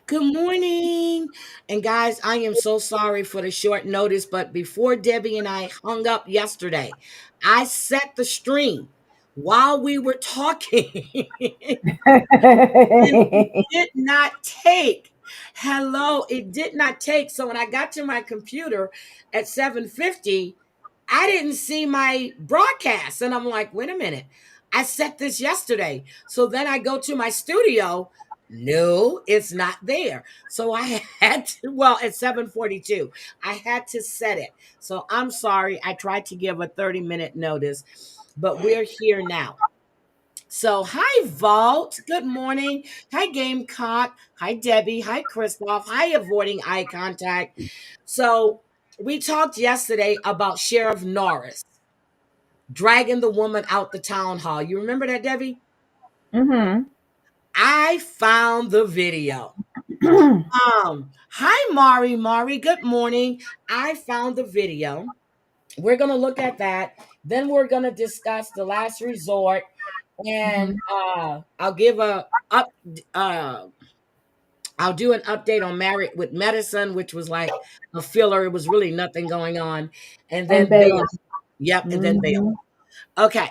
Good morning. And guys, I am so sorry for the short notice, but before Debbie and I hung up yesterday, I set the stream while we were talking. And it did not take. Hello, it did not take. So when I got to my computer at 7:50, I didn't see my broadcast. And I'm like, wait a minute. I set this yesterday. So then I go to my studio. No, it's not there. So I had to, well, at 7:42, I had to set it. So I'm sorry. I tried to give a 30-minute notice, but we're here now. So, hi, Vault. Good morning. Hi, Gamecock. Hi, Debbie. Hi, Christoph. Hi, Avoiding Eye Contact. So, we talked yesterday about Sheriff Norris dragging the woman out the town hall. You remember that, Debbie? Mm-hmm. I found the video. Hi, Mari. Mari, good morning. I found the video. We're going to look at that. Then we're going to discuss the last resort. And I'll give a up I'll do an update on Married with Medicine, which was like a filler. It was really nothing going on. And And then Baylen. Baylor. Yep, and then Baylor. Mm-hmm. Okay.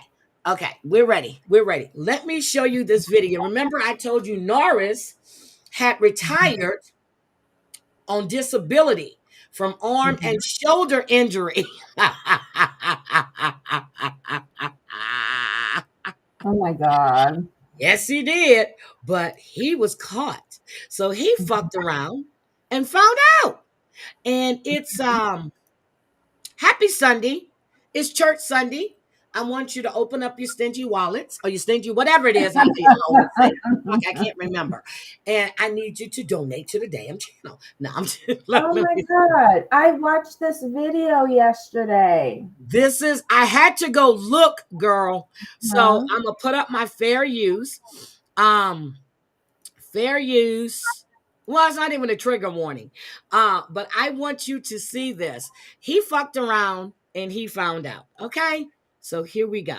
Okay, we're ready. We're ready. Let me show you this video. Remember, I told you Norris had retired on disability from arm and shoulder injury. Oh my God. Yes, he did, but he was caught. So he fucked around and found out. And it's happy Sunday. It's church Sunday. I want you to open up your stingy wallets or your stingy whatever it is. I always say. I can't remember. And I need you to donate to the damn channel. No, I'm just Oh my God. I watched this video yesterday. this is I had to go look, girl. So Huh? I'm gonna put up my fair use. Fair use. Well, it's not even a trigger warning. But I want you to see this. He fucked around and he found out. Okay? So here we go.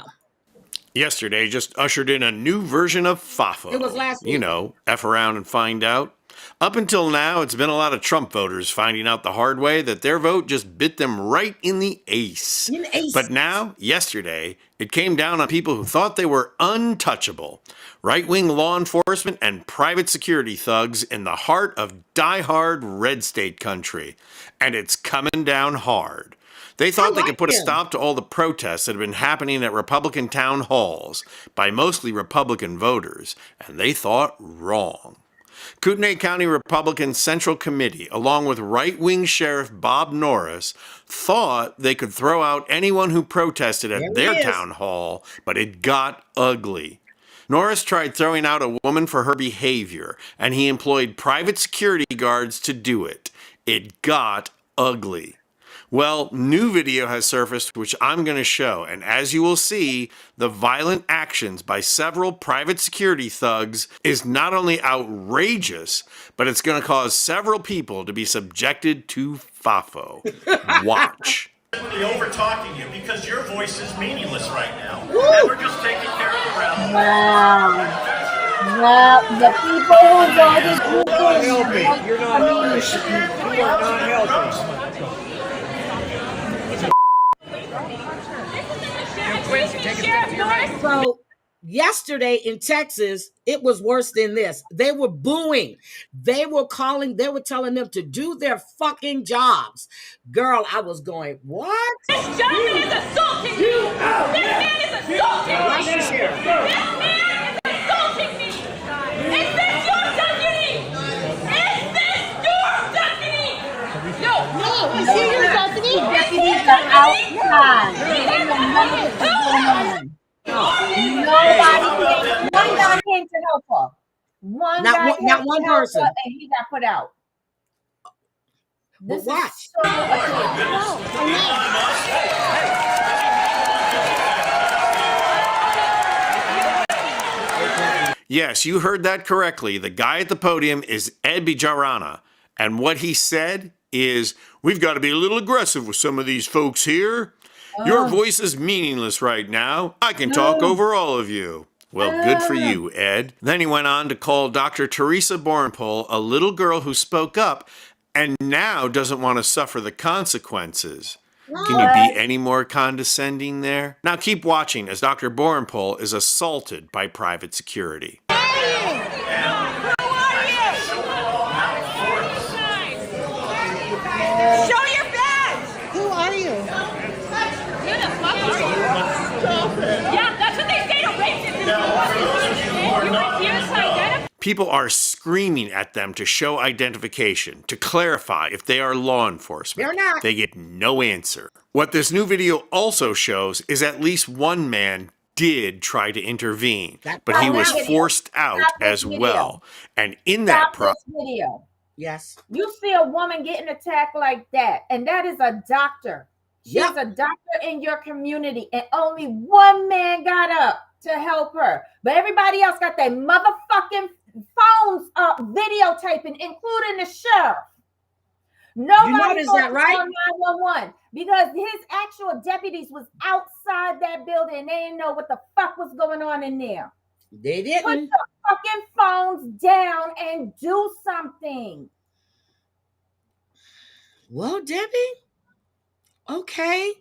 Yesterday just ushered in a new version of FAFO. It was last week. You know, F around and find out. Up until now, it's been a lot of Trump voters finding out the hard way that their vote just bit them right in the ace. In the ace. But now, yesterday, it came down on people who thought they were untouchable. Right-wing law enforcement and private security thugs in the heart of die-hard red state country. And it's coming down hard. They thought they could put a stop to all the protests that have been happening at Republican town halls by mostly Republican voters, and they thought wrong. Kootenai County Republican Central Committee, along with right-wing Sheriff Bob Norris, thought they could throw out anyone who protested at their town hall, but it got ugly. Norris tried throwing out a woman for her behavior, and he employed private security guards to do it. It got ugly. Well, new video has surfaced which I'm going to show, and as you will see, the violent actions by several private security thugs is not only outrageous, but it's going to cause several people to be subjected to FAFO. Watch. Over talking you because your voice is meaningless right now. And we're just taking care of the rally. Wow. Well, the people who voted helping. You're not helping. You are not helping. So yesterday in Texas, it was worse than this. They were booing. They were telling them to do their fucking jobs. Girl, I was going, what? This gentleman is assaulting me. This man is assaulting me. This man is assaulting me. Is this your deputy? Is this your deputy? No, is he your deputy? Deputies are outside. They don't know none of this is going on. Nobody came to help her. One Not guy one, not came one to help her, person. and he got put out. But This watch. is so Yes, you heard that correctly. The guy at the podium is Ed Bijarana. And what he said is, we've got to be a little aggressive with some of these folks here. Your voice is meaningless right now. I can talk over all of you. Well, good for you, Ed. Then he went on to call Dr. Teresa Borenpol a little girl who spoke up and now doesn't want to suffer the consequences. Can you be any more condescending there? Now keep watching as Dr. Borenpol is assaulted by private security. Show your badge! Who are you? Who the fuck are you? Yeah, that's what they say to racists. You refuse to identify. People are screaming at them to show identification, to clarify if they are law enforcement. They're not. They get no answer. What this new video also shows is at least one man did try to intervene, but he was forced out as well. And in that this video. Yes. You see a woman getting attacked like that, and that is a doctor. She's a doctor in your community, and only one man got up to help her. But everybody else got their motherfucking phones up videotaping, including the sheriff. Nobody is that right? on 911 because his actual deputies was outside that building and they didn't know what the fuck was going on in there. They didn't. Put the fucking phones down and do something. Well, Debbie, okay.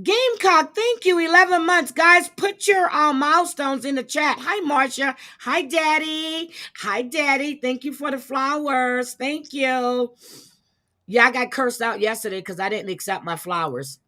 Gamecock, thank you. 11 months. Guys, put your milestones in the chat. Hi, Marcia. Hi, Daddy. Hi, Daddy. Thank you for the flowers. Thank you. Yeah, I got cursed out yesterday because I didn't accept my flowers.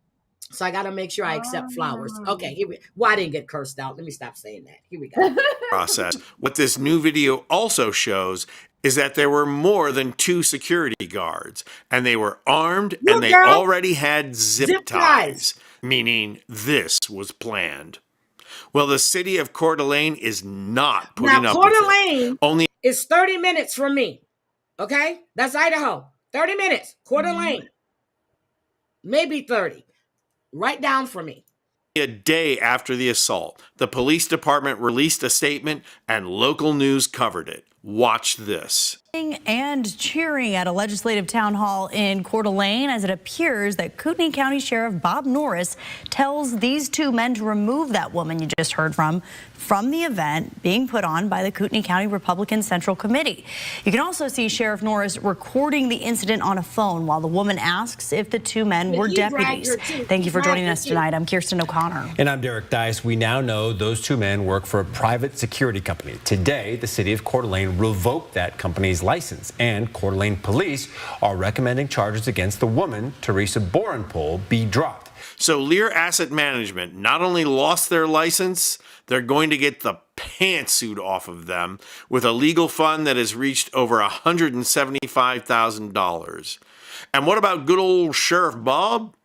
So I got to make sure I accept flowers. Okay, I didn't get cursed out. Let me stop saying that. Here we go. Process. What this new video also shows is that there were more than 2 security guards, and they were armed and they already had zip ties, meaning this was planned. Well, the city of Coeur d'Alene is not putting up with it. Coeur d'Alene only is 30 minutes from me. Okay? That's Idaho. 30 minutes. Coeur d'Alene. Maybe 30. Right down for me. A day after the assault, the police department released a statement and local news covered it. Watch this. And cheering at a legislative town hall in Coeur d'Alene as it appears that Kootenai County Sheriff Bob Norris tells these 2 men to remove that woman you just heard from the event being put on by the Kootenai County Republican Central Committee. You can also see Sheriff Norris recording the incident on a phone while the woman asks if the 2 men were deputies. Thank you for joining us tonight. I'm Kirsten O'Connor. And I'm Derek Dice. We now know those 2 men work for a private security company. Today, the city of Coeur d'Alene revoked that company's license, and Coeur d'Alene police are recommending charges against the woman, Teresa Borenpol, be dropped. So Lear Asset Management not only lost their license, they're going to get the pantsuit off of them with a legal fund that has reached over $175,000. And what about good old Sheriff Bob?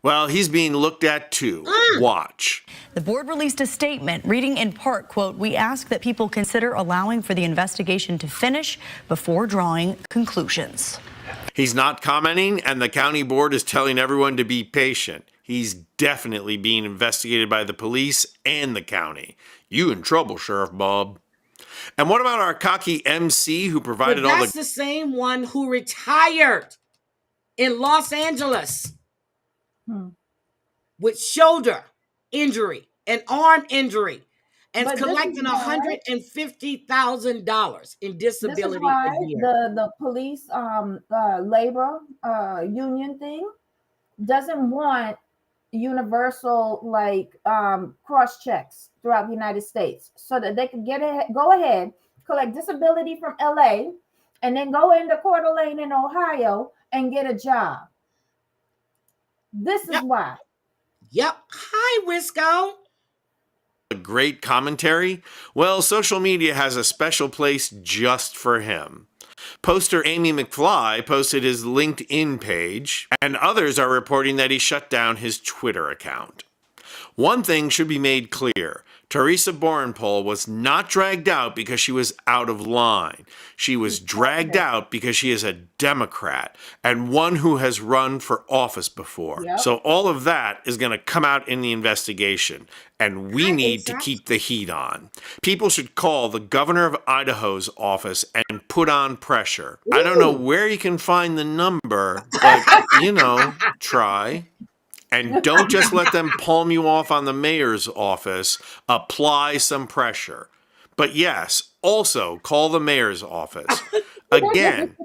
Well, he's being looked at too. Watch. The board released a statement reading in part, quote, "We ask that people consider allowing for the investigation to finish before drawing conclusions." He's not commenting, and the county board is telling everyone to be patient. He's definitely being investigated by the police and the county. You in trouble, Sheriff Bob. And what about our cocky MC who provided all the... That's the same one who retired in Los Angeles with shoulder injury and arm injury and collecting $150,000 in disability. This is why the police labor union thing doesn't want universal cross checks throughout the United States so that they can go ahead, collect disability from LA, and then go into Coeur d'Alene in Ohio and get a job. This is why. Yep. Hi, Wisco. A great commentary? Well, social media has a special place just for him. Poster Amy McFly posted his LinkedIn page, and others are reporting that he shut down his Twitter account. One thing should be made clear. Teresa Borenpol was not dragged out because she was out of line. She was dragged out because she is a Democrat and one who has run for office before. Yep. So all of that is going to come out in the investigation, and we need to keep the heat on. People should call the governor of Idaho's office and put on pressure. I don't know where you can find the number, but, try. And don't just let them palm you off on the mayor's office. Apply some pressure. But yes, also call the mayor's office. Again,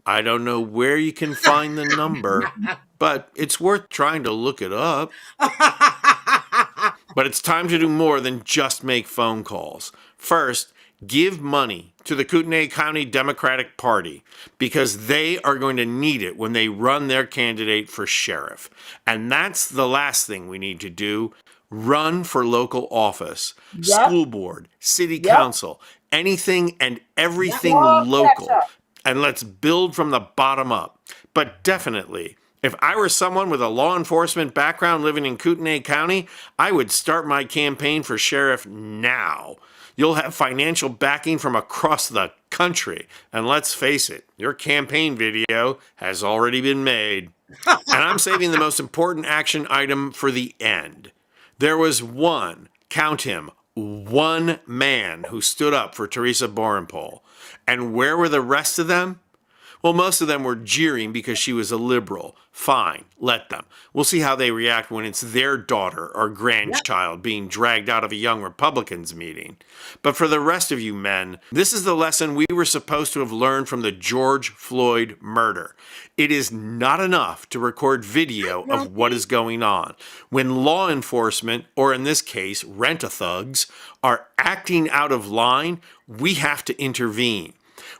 I don't know where you can find the number, but it's worth trying to look it up. But it's time to do more than just make phone calls. First, give money to the Kootenai County Democratic Party because they are going to need it when they run their candidate for sheriff. And that's the last thing we need to do. Run for local office, school board, city council, anything and everything local. And let's build from the bottom up. But definitely, if I were someone with a law enforcement background living in Kootenai County, I would start my campaign for sheriff now. You'll have financial backing from across the country. And let's face it, your campaign video has already been made. And I'm saving the most important action item for the end. There was one, count him, one man who stood up for Teresa Borenpol. And where were the rest of them? Well, most of them were jeering because she was a liberal. Fine, let them. We'll see how they react when it's their daughter or grandchild being dragged out of a young Republicans meeting. But for the rest of you men, this is the lesson we were supposed to have learned from the George Floyd murder. It is not enough to record video of what is going on. When law enforcement, or in this case, rent-a-thugs, are acting out of line, we have to intervene.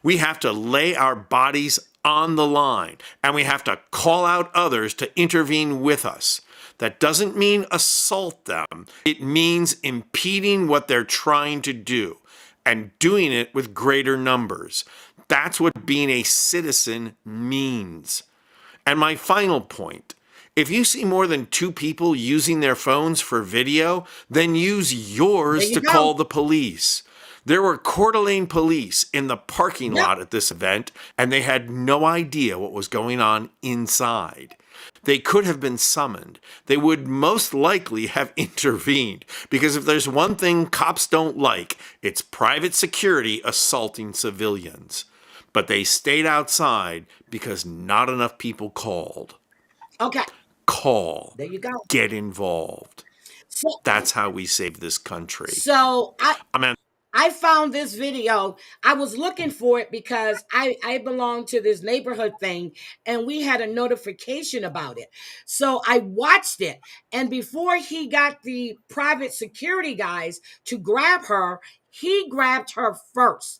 We have to lay our bodies on the line, and we have to call out others to intervene with us. That doesn't mean assault them. It means impeding what they're trying to do and doing it with greater numbers. That's what being a citizen means. And my final point, if you see more than 2 people using their phones for video, then use yours to call the police. There were Coeur d'Alene police in the parking lot at this event, and they had no idea what was going on inside. They could have been summoned. They would most likely have intervened, because if there's one thing cops don't like, it's private security assaulting civilians. But they stayed outside because not enough people called. Okay. Call. There you go. Get involved. That's how we save this country. So I found this video. I was looking for it because I belong to this neighborhood thing, and we had a notification about it. So I watched it. And before he got the private security guys to grab her, he grabbed her first.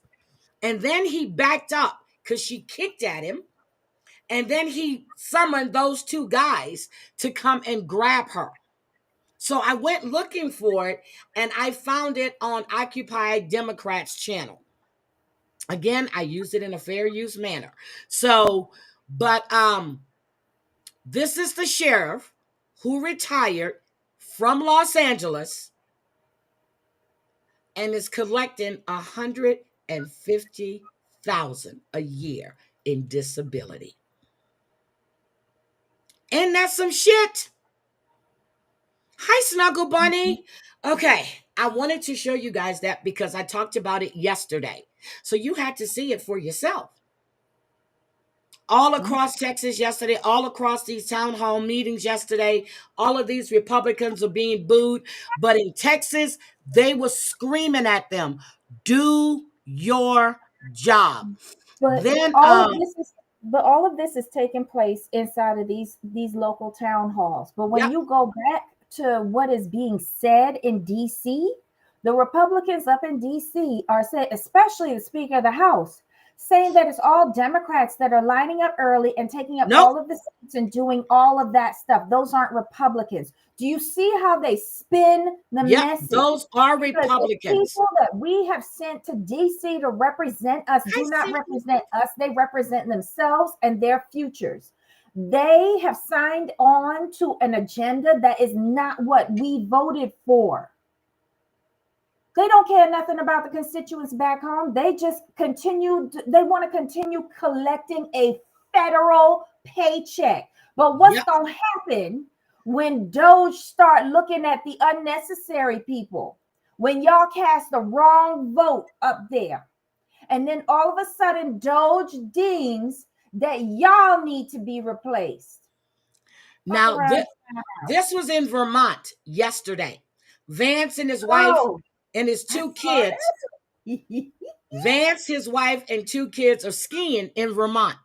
And then he backed up because she kicked at him. And then he summoned those 2 guys to come and grab her. So I went looking for it, and I found it on Occupy Democrats channel. Again, I used it in a fair use manner. So, but this is the sheriff who retired from Los Angeles and is collecting $150,000 a year in disability. And that's some shit. Hi, Snuggle Bunny. Okay, I wanted to show you guys that because I talked about it yesterday. So you had to see it for yourself. All across Texas yesterday, all across these town hall meetings yesterday, all of these Republicans are being booed. But in Texas, they were screaming at them, do your job. But then all of this is taking place inside of these local town halls. But when you go back to what is being said in DC, the Republicans up in DC are saying, especially the Speaker of the House, saying that it's all Democrats that are lining up early and taking up all of the seats and doing all of that stuff. Those aren't Republicans. Do you see how they spin the message? Those are Republicans. The people that we have sent to DC to represent us do not represent us. They represent themselves and their futures. They have signed on to an agenda that is not what we voted for. They don't care nothing about the constituents back home. They just they want to continue collecting a federal paycheck. But what's going to happen when Doge start looking at the unnecessary people? When y'all cast the wrong vote up there, and then all of a sudden Doge deems that y'all need to be replaced. Now, this was in Vermont yesterday. Vance and his wife and his two kids. Vance, his wife, and two kids are skiing in Vermont.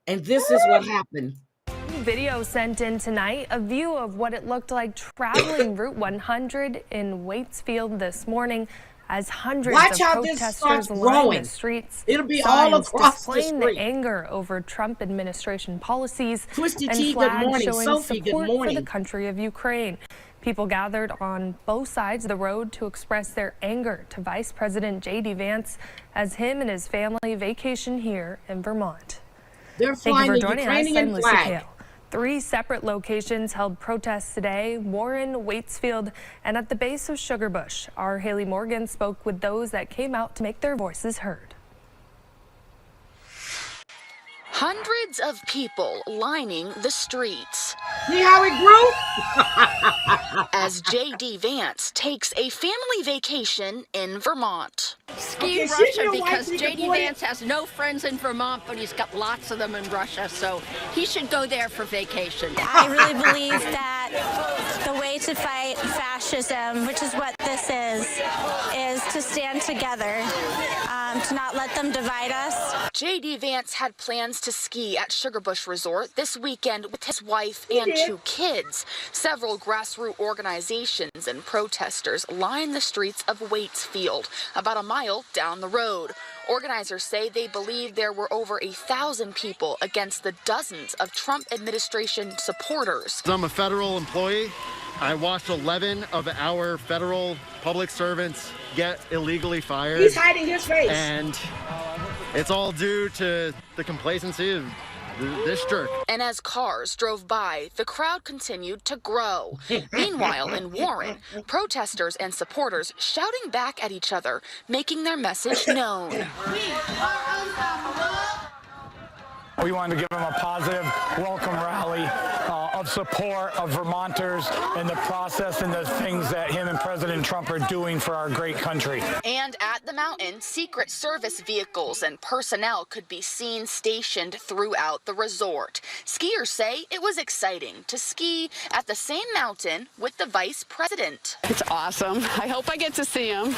And this is what happened. Video sent in tonight, a view of what it looked like traveling Route 100 in Waitsfield this morning as hundreds of protesters lined the streets. It'll be all across the displaying street. the anger over Trump administration policies Twisty and Tea, good flags morning. showing Sophie, good support for morning. the country of Ukraine. People gathered on both sides of the road to express their anger to Vice President J.D. Vance as him and his family vacation here in Vermont. They're Thank you flying for the joining us. I'm Ukrainian Lucy flag. Kale. 3 separate locations held protests today: Warren, Waitsfield, and at the base of Sugarbush. Our Haley Morgan spoke with those that came out to make their voices heard. Hundreds of people lining the streets. See how it grew? As J.D. Vance takes a family vacation in Vermont. Ski Russia because J.D. Vance has no friends in Vermont, but he's got lots of them in Russia, so he should go there for vacation. I really believe that the way to fight fascism, which is what this is to stand together, to not let them divide us. J.D. Vance had plans to ski at Sugarbush Resort this weekend with his wife and 2 kids. Several grassroots organizations and protesters lined the streets of Waitsfield, about a mile down the road. Organizers say they believe there were over 1,000 people against the dozens of Trump administration supporters. I'm a federal employee. I watched 11 of our federal public servants get illegally fired. He's hiding his face. And it's all due to the complacency of this jerk. And as cars drove by, the crowd continued to grow. Meanwhile, in Warren, protesters and supporters shouting back at each other, making their message known. We wanted to give him a positive welcome rally of support of Vermonters and the process and the things that him and President Trump are doing for our great country. And at the mountain, Secret Service vehicles and personnel could be seen stationed throughout the resort. Skiers say it was exciting to ski at the same mountain with the vice president. It's awesome. I hope I get to see him.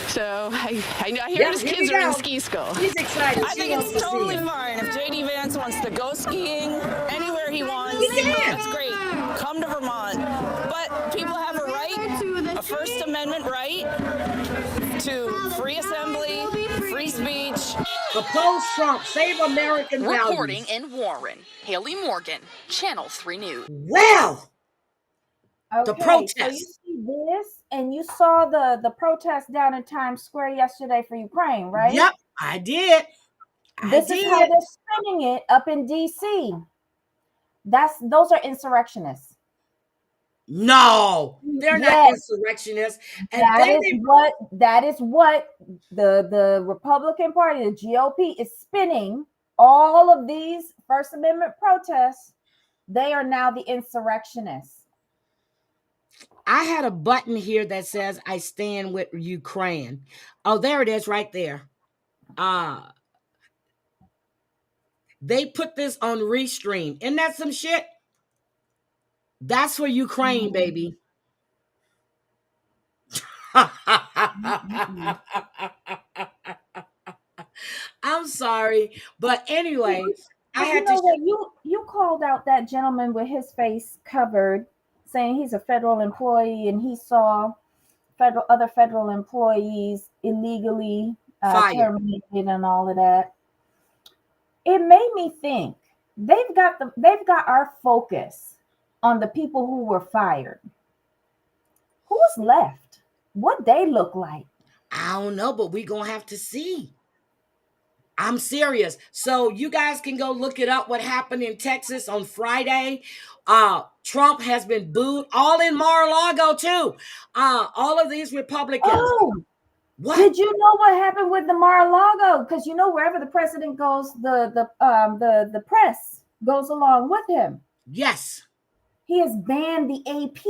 So I hear his kids are in ski school. He's excited. I think it's totally fine if J.D. Vance wants to go skiing anywhere he wants. That's great. Come to Vermont. But people have a right, a First Amendment right, to free assembly, free speech. Oppose Trump, save American values. Reporting in Warren, Haley Morgan, Channel 3 News. Well, the protest. So you see this, and you saw the protest down in Times Square yesterday for Ukraine, right? Yep, I did. This is how they're spinning it up in D.C. Those are insurrectionists. No, they're not insurrectionists. And that is what the Republican Party, the GOP, is spinning all of these First Amendment protests. They are now the insurrectionists. I had a button here that says I stand with Ukraine. Oh, there it is right there. They put this on Restream. Isn't that some shit? That's for Ukraine, baby. I'm sorry. But anyway, I had to. You called out that gentleman with his face covered, saying he's a federal employee and he saw other federal employees illegally terminated and all of that. It made me think they've got our focus on the people who were fired. Who's left? What they look like? I don't know, but we're gonna have to see. I'm serious. So you guys can go look it up. What happened in Texas on Friday? Trump has been booed. All in Mar-a-Lago too. All of these Republicans. Oh, what? Did you know what happened with the Mar-a-Lago? Because you know wherever the president goes, the press goes along with him. Yes. He has banned the AP.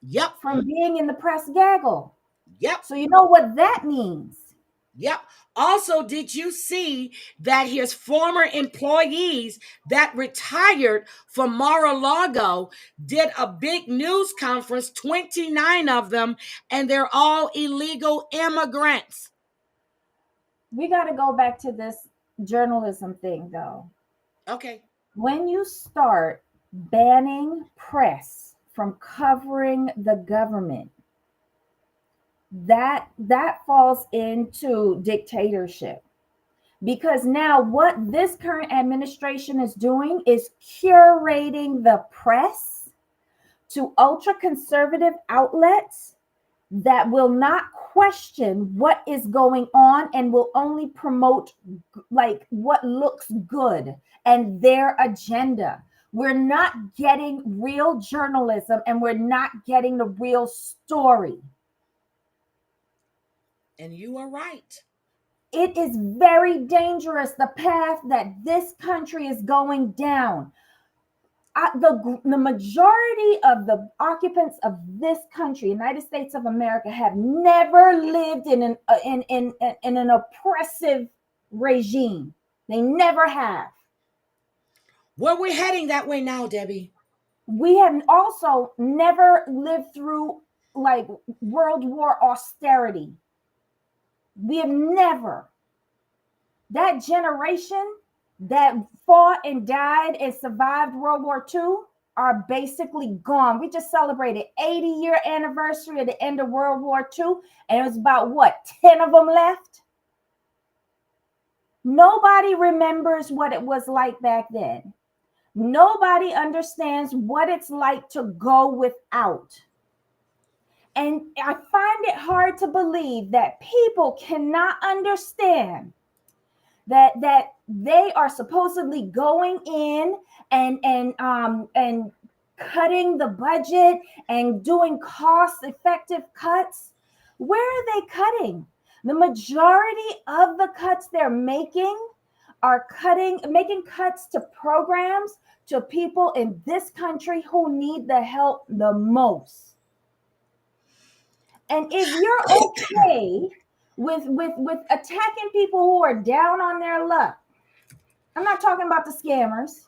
Yep. From being in the press gaggle. Yep. So you know what that means. Yep. Also, did you see that his former employees that retired from Mar-a-Lago did a big news conference, 29 of them, and they're all illegal immigrants? We got to go back to this journalism thing, though. Okay. When you start banning press from covering the government, that falls into dictatorship. Because now what this current administration is doing is curating the press to ultra conservative outlets that will not question what is going on and will only promote like what looks good and their agenda. We're not getting real journalism and we're not getting the real story. And you are right. It is very dangerous, the path that this country is going down. The majority of the occupants of this country, United States of America, have never lived in an oppressive regime. They never have. Well, we're heading that way now, Debbie. We have also never lived through like World War austerity. We have never. That generation that fought and died and survived World War II are basically gone. We just celebrated 80-year anniversary of the end of World War II, and it was about what, 10 of them left? Nobody remembers what it was like back then. Nobody understands what it's like to go without. And I find it hard to believe that people cannot understand that they are supposedly going in and cutting the budget and doing cost-effective cuts. Where are they cutting? The majority of the cuts they're making are making cuts to programs to people in this country who need the help the most. And if you're okay with attacking people who are down on their luck, I'm not talking about the scammers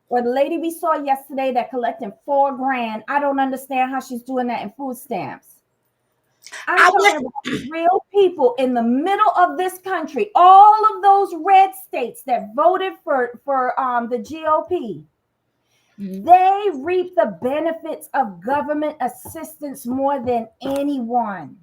or the lady we saw yesterday that collecting $4,000. I don't understand how she's doing that in food stamps. I'm talking about real people in the middle of this country, all of those red states that voted for the GOP. They reap the benefits of government assistance more than anyone.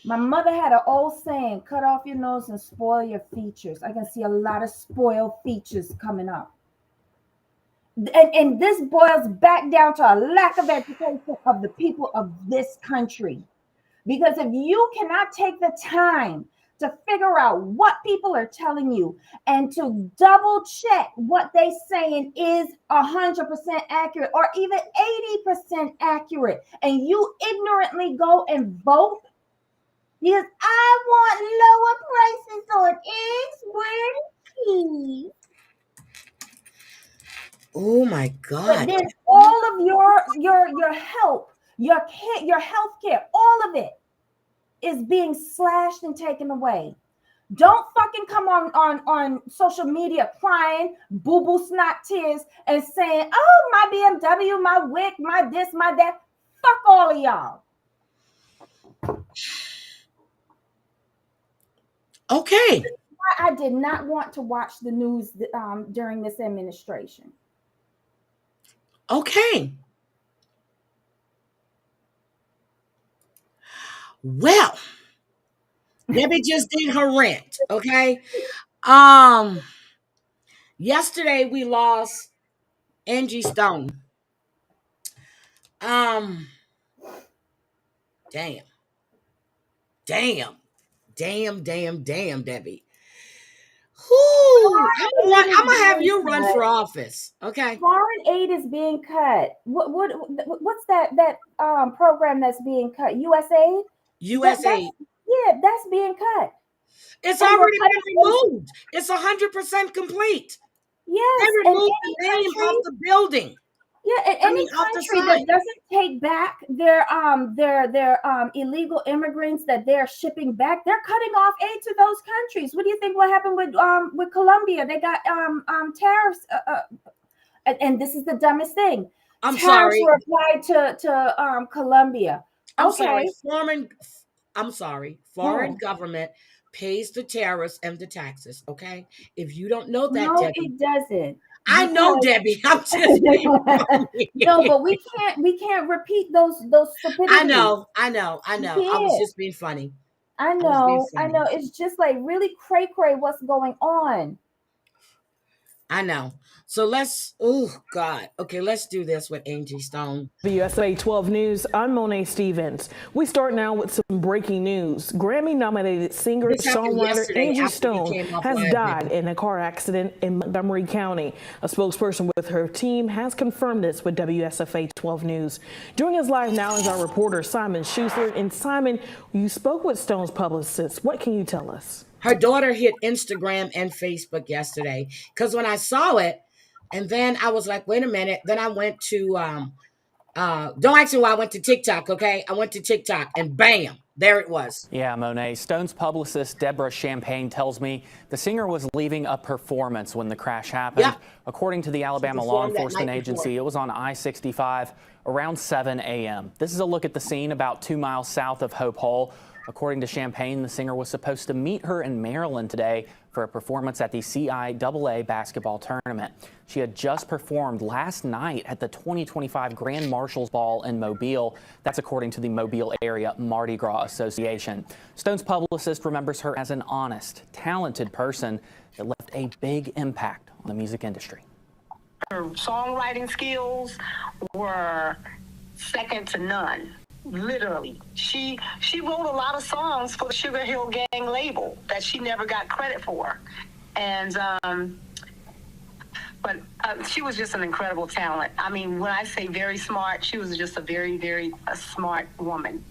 My mother had an old saying, cut off your nose and spoil your features. I can see a lot of spoiled features coming up. And this boils back down to a lack of education of the people of this country. Because if you cannot take the time to figure out what people are telling you and to double check what they're saying is 100% accurate or even 80% accurate, and you ignorantly go and vote, because I want lower prices on eggs, bread, and cheese. Oh my God! But then all of your help, your health care, all of it is being slashed and taken away. Don't fucking come on social media crying, boo-boo snot tears, and saying, "Oh, my BMW, my wick, my this, my that." Fuck all of y'all. Okay. I did not want to watch the news during this administration. Okay. Well, Debbie just did her rant. Okay. Yesterday we lost Angie Stone. Damn. Damn, Debbie. Whoo! I'm gonna have you run for office. Okay. Foreign aid is being cut. What's that program that's being cut? USAID? USAID. That's being cut. It's already been removed. It's 100% complete. Yes, they removed the name off the building. Yeah, any country that doesn't take back their illegal immigrants that they're shipping back, they're cutting off aid to those countries. What do you think will happen with Colombia? They got tariffs, and this is the dumbest thing. Tariffs were applied to Colombia. Foreign government pays the tariffs and the taxes. Okay, if you don't know that, no, Debbie, it doesn't. I know, Debbie. I'm just no, but we can't repeat those stupidities. I know. I was just being funny. I know. It's just like really cray what's going on. I know. So let's do this with Angie Stone. The USA 12 News, I'm Monet Stevens. We start now with some breaking news. Grammy-nominated singer-songwriter Angie Stone has died in a car accident in Montgomery County. A spokesperson with her team has confirmed this with WSFA 12 News. Joining us live now is our reporter Simon Schuster. And Simon, you spoke with Stone's publicist. What can you tell us? Her daughter hit Instagram and Facebook yesterday because when I saw it, and then I was like, wait a minute. Then I went to, don't ask me why I went to TikTok, okay? I went to TikTok and bam, there it was. Yeah, Monet. Stone's publicist, Deborah Champagne, tells me the singer was leaving a performance when the crash happened. Yep. According to the Alabama Law Enforcement Agency, it was on I-65 around 7 a.m. This is a look at the scene about 2 miles south of Hope Hole. According to Champagne, the singer was supposed to meet her in Maryland today for a performance at the CIAA basketball tournament. She had just performed last night at the 2025 Grand Marshals Ball in Mobile. That's according to the Mobile Area Mardi Gras Association. Stone's publicist remembers her as an honest, talented person that left a big impact on the music industry. Her songwriting skills were second to none. Literally, she wrote a lot of songs for the Sugar Hill Gang label that she never got credit for, and but she was just an incredible talent. I mean, when I say very smart, she was just a very, very smart woman.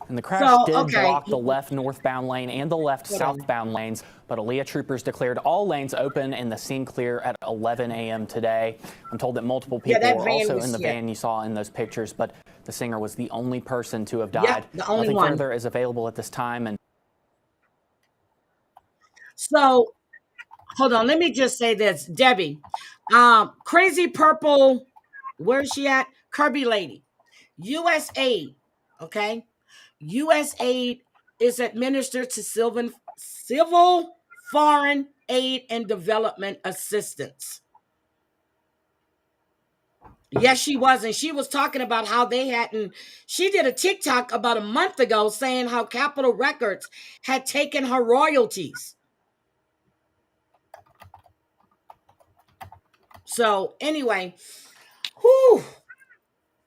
And the crash did block the left northbound lane and the left southbound lanes, but Aaliyah troopers declared all lanes open and the scene clear at 11 a.m. today. I'm told that multiple people were also in the van you saw in those pictures, but the singer was the only person to have died. Nothing further is available at this time. And so, hold on, let me just say this, Debbie. Crazy Purple, where's she at? Kirby Lady. USAID, okay? USAID is administered to civil foreign aid and development assistance. Yes, she was. And she was talking about how she did a TikTok about a month ago saying how Capitol Records had taken her royalties. So anyway,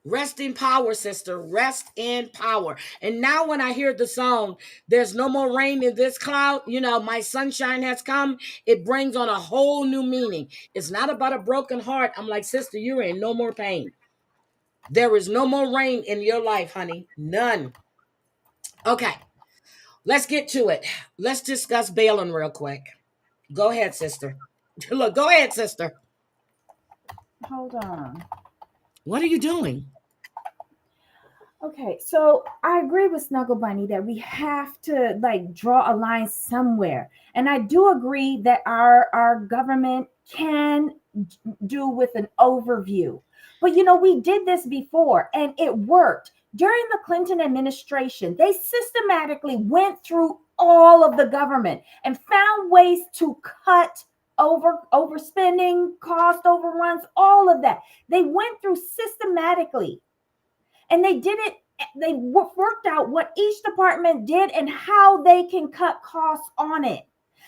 rest in power, sister. Rest in power. And now when I hear the song, there's no more rain in this cloud, my sunshine has come, it brings on a whole new meaning. It's not about a broken heart. I'm like, sister, you're in no more pain. There is no more rain in your life, honey. None. Okay, let's get to it. Let's discuss Baylen real quick. Go ahead, sister. Look, go ahead, sister. Hold on. What are you doing? Okay, so I agree with Snuggle Bunny that we have to draw a line somewhere. And I do agree that our government can do with an overview. But we did this before and it worked. During the Clinton administration, they systematically went through all of the government and found ways to cut overspending, cost overruns, all of that. They went through systematically. And they did it, they worked out what each department did and how they can cut costs on it.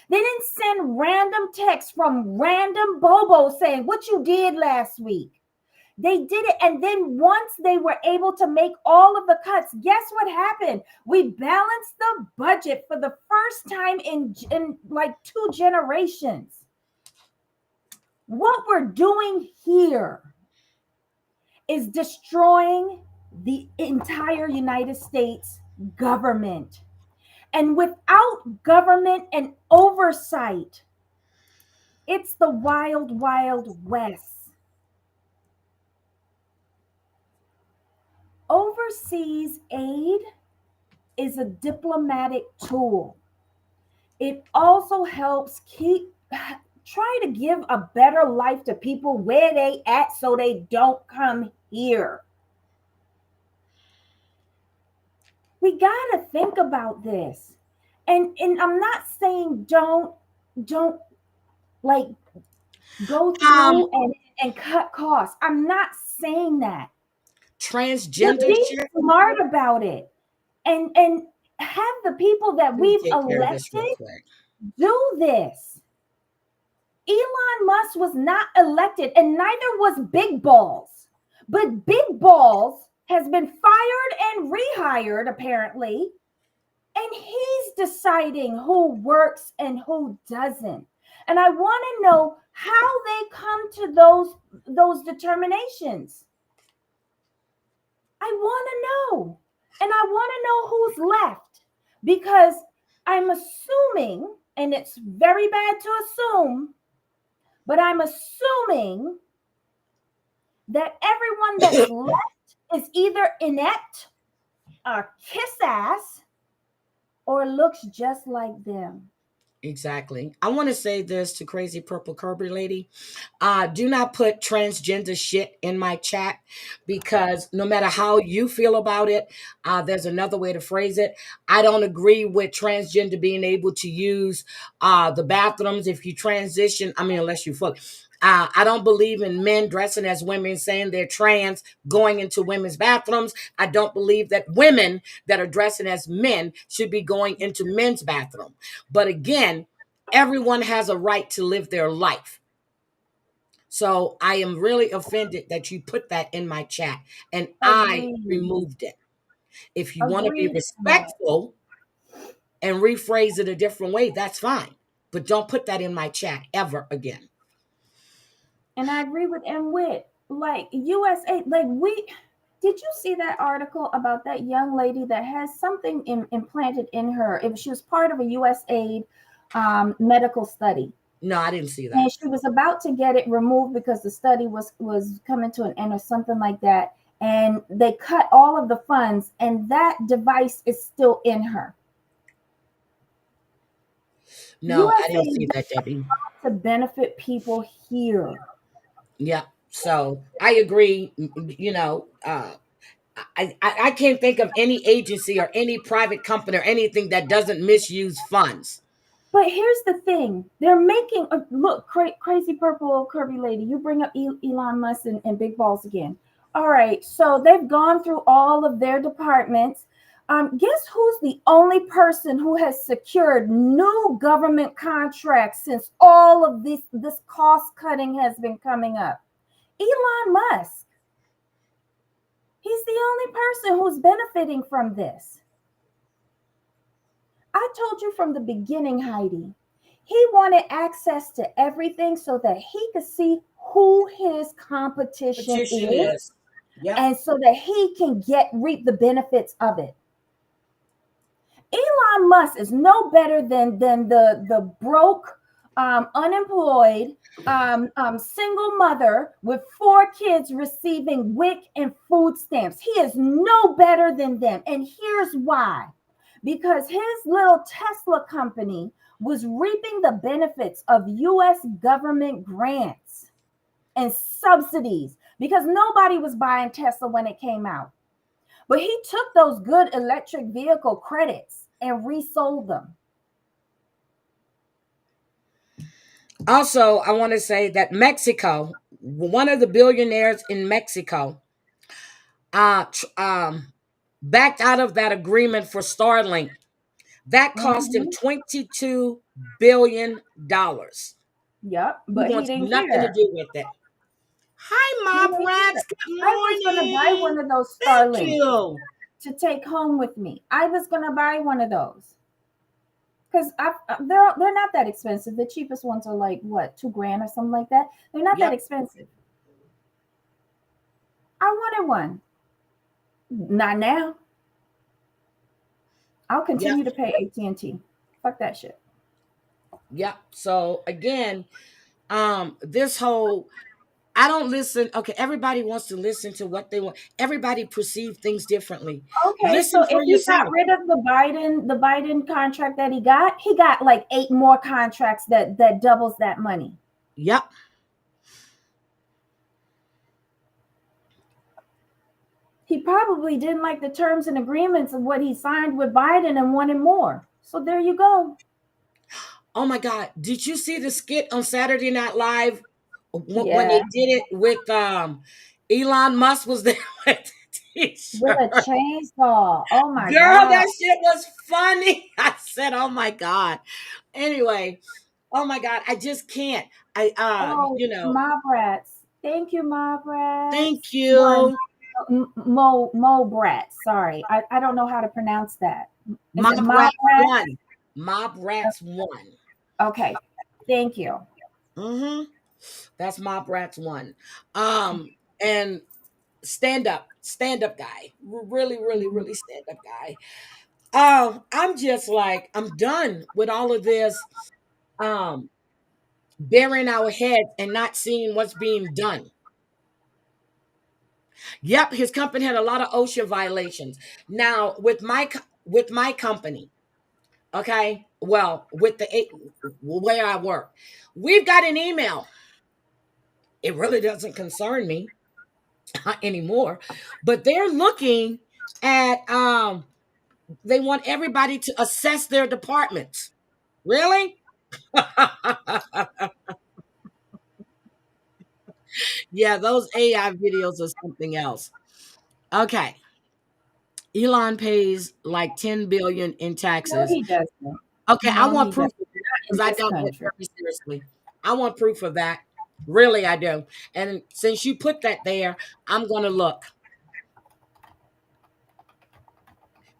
They didn't send random texts from random bobos saying what you did last week. They did it. And then once they were able to make all of the cuts, guess what happened? We balanced the budget for the first time in like 2 generations. What we're doing here is destroying the entire United States government. And without government and oversight, it's the wild, wild west. Overseas aid is a diplomatic tool. It also helps try to give a better life to people where they at so they don't come here. We got to think about this. And I'm not saying don't like go through and cut costs. I'm not saying that. Transgender but be shit. smart about it. And have the people that we've elected do this. Elon Musk was not elected, and neither was Big Balls. But Big Balls has been fired and rehired, apparently. And he's deciding who works and who doesn't. And I want to know how they come to those determinations. I want to know. And I want to know who's left. Because I'm assuming, and it's very bad to assume, but I'm assuming that everyone that's left is either inept, a kiss ass, or looks just like them. Exactly. I want to say this to Crazy Purple Kirby Lady. Do not put transgender shit in my chat, because no matter how you feel about it, there's another way to phrase it. I don't agree with transgender being able to use the bathrooms if you transition. I mean, unless you full. I don't believe in men dressing as women, saying they're trans, going into women's bathrooms. I don't believe that women that are dressing as men should be going into men's bathroom. But again, everyone has a right to live their life. So I am really offended that you put that in my chat, and I removed it. If you want to be respectful and rephrase it a different way, that's fine. But don't put that in my chat ever again. And I agree with MWIT. Like USA, did you see that article about that young lady that has something implanted in her? She was part of a USAID medical study. No, I didn't see that. And she was about to get it removed because the study was coming to an end or something like that. And they cut all of the funds, and that device is still in her. No, I didn't see that, Debbie. To benefit people here. Yeah. So I agree. You know, I can't think of any agency or any private company or anything that doesn't misuse funds. But here's the thing. They're making, look, Crazy Purple Kirby Lady, you bring up Elon Musk and Big Balls again. All right. So they've gone through all of their departments. Guess who's the only person who has secured new government contracts since all of this cost cutting has been coming up? Elon Musk. He's the only person who's benefiting from this. I told you from the beginning, Heidi, he wanted access to everything so that he could see who his competition is. Yep. And so that he can reap the benefits of it. Elon Musk is no better than the broke, unemployed, single mother with 4 kids receiving WIC and food stamps. He is no better than them. And here's why. Because his little Tesla company was reaping the benefits of U.S. government grants and subsidies, because nobody was buying Tesla when it came out. But he took those good electric vehicle credits and resold them. Also, I want to say that Mexico, one of the billionaires in Mexico, backed out of that agreement for Starlink. That cost him $22 billion. Yep, but he didn't nothing care. to do with it. Hi, Mob Rats. Good I was going to buy one of those Thank Starlinks you. to take home with me. I was going to buy one of those because they're not that expensive. The cheapest ones are like what, $2,000 or something like that. They're not that expensive. I wanted one. Not now. I'll continue to pay AT&T. Fuck that shit. Yep. So again, this whole I don't listen. Okay, everybody wants to listen to what they want. Everybody perceives things differently. Okay, Listen so for if he got yourself. rid of the Biden contract that he got like 8 more contracts that doubles that money. Yep. He probably didn't like the terms and agreements of what he signed with Biden and wanted more. So there you go. Oh my God. Did you see the skit on Saturday Night Live when Yeah. they did it with Elon Musk was there with the t-shirt? With a chainsaw. Oh my Girl, God. that shit was funny. I said, oh my God. Anyway, oh my God. I just can't. Oh, Mob Rats. Thank you, Mob Rats. Thank you. Mo Brats. Sorry. I don't know how to pronounce that. Is it Mob Rats 1. Mob Rats 1. Okay. Thank you. That's Mob Rats 1. And stand up guy. Really, really, really stand up guy. I'm just like, I'm done with all of this burying our heads and not seeing what's being done. Yep, his company had a lot of OSHA violations. Now, with my company, okay, well, with where I work, we've got an email. It really doesn't concern me anymore, but they're looking at they want everybody to assess their departments. Really? Yeah, those AI videos are something else. Okay. Elon pays like 10 billion in No, taxes. he doesn't. Okay, I No, he want doesn't. proof of that In because I this don't take country. very seriously. I want proof of that. Really, I do. And since you put that there, I'm going to look.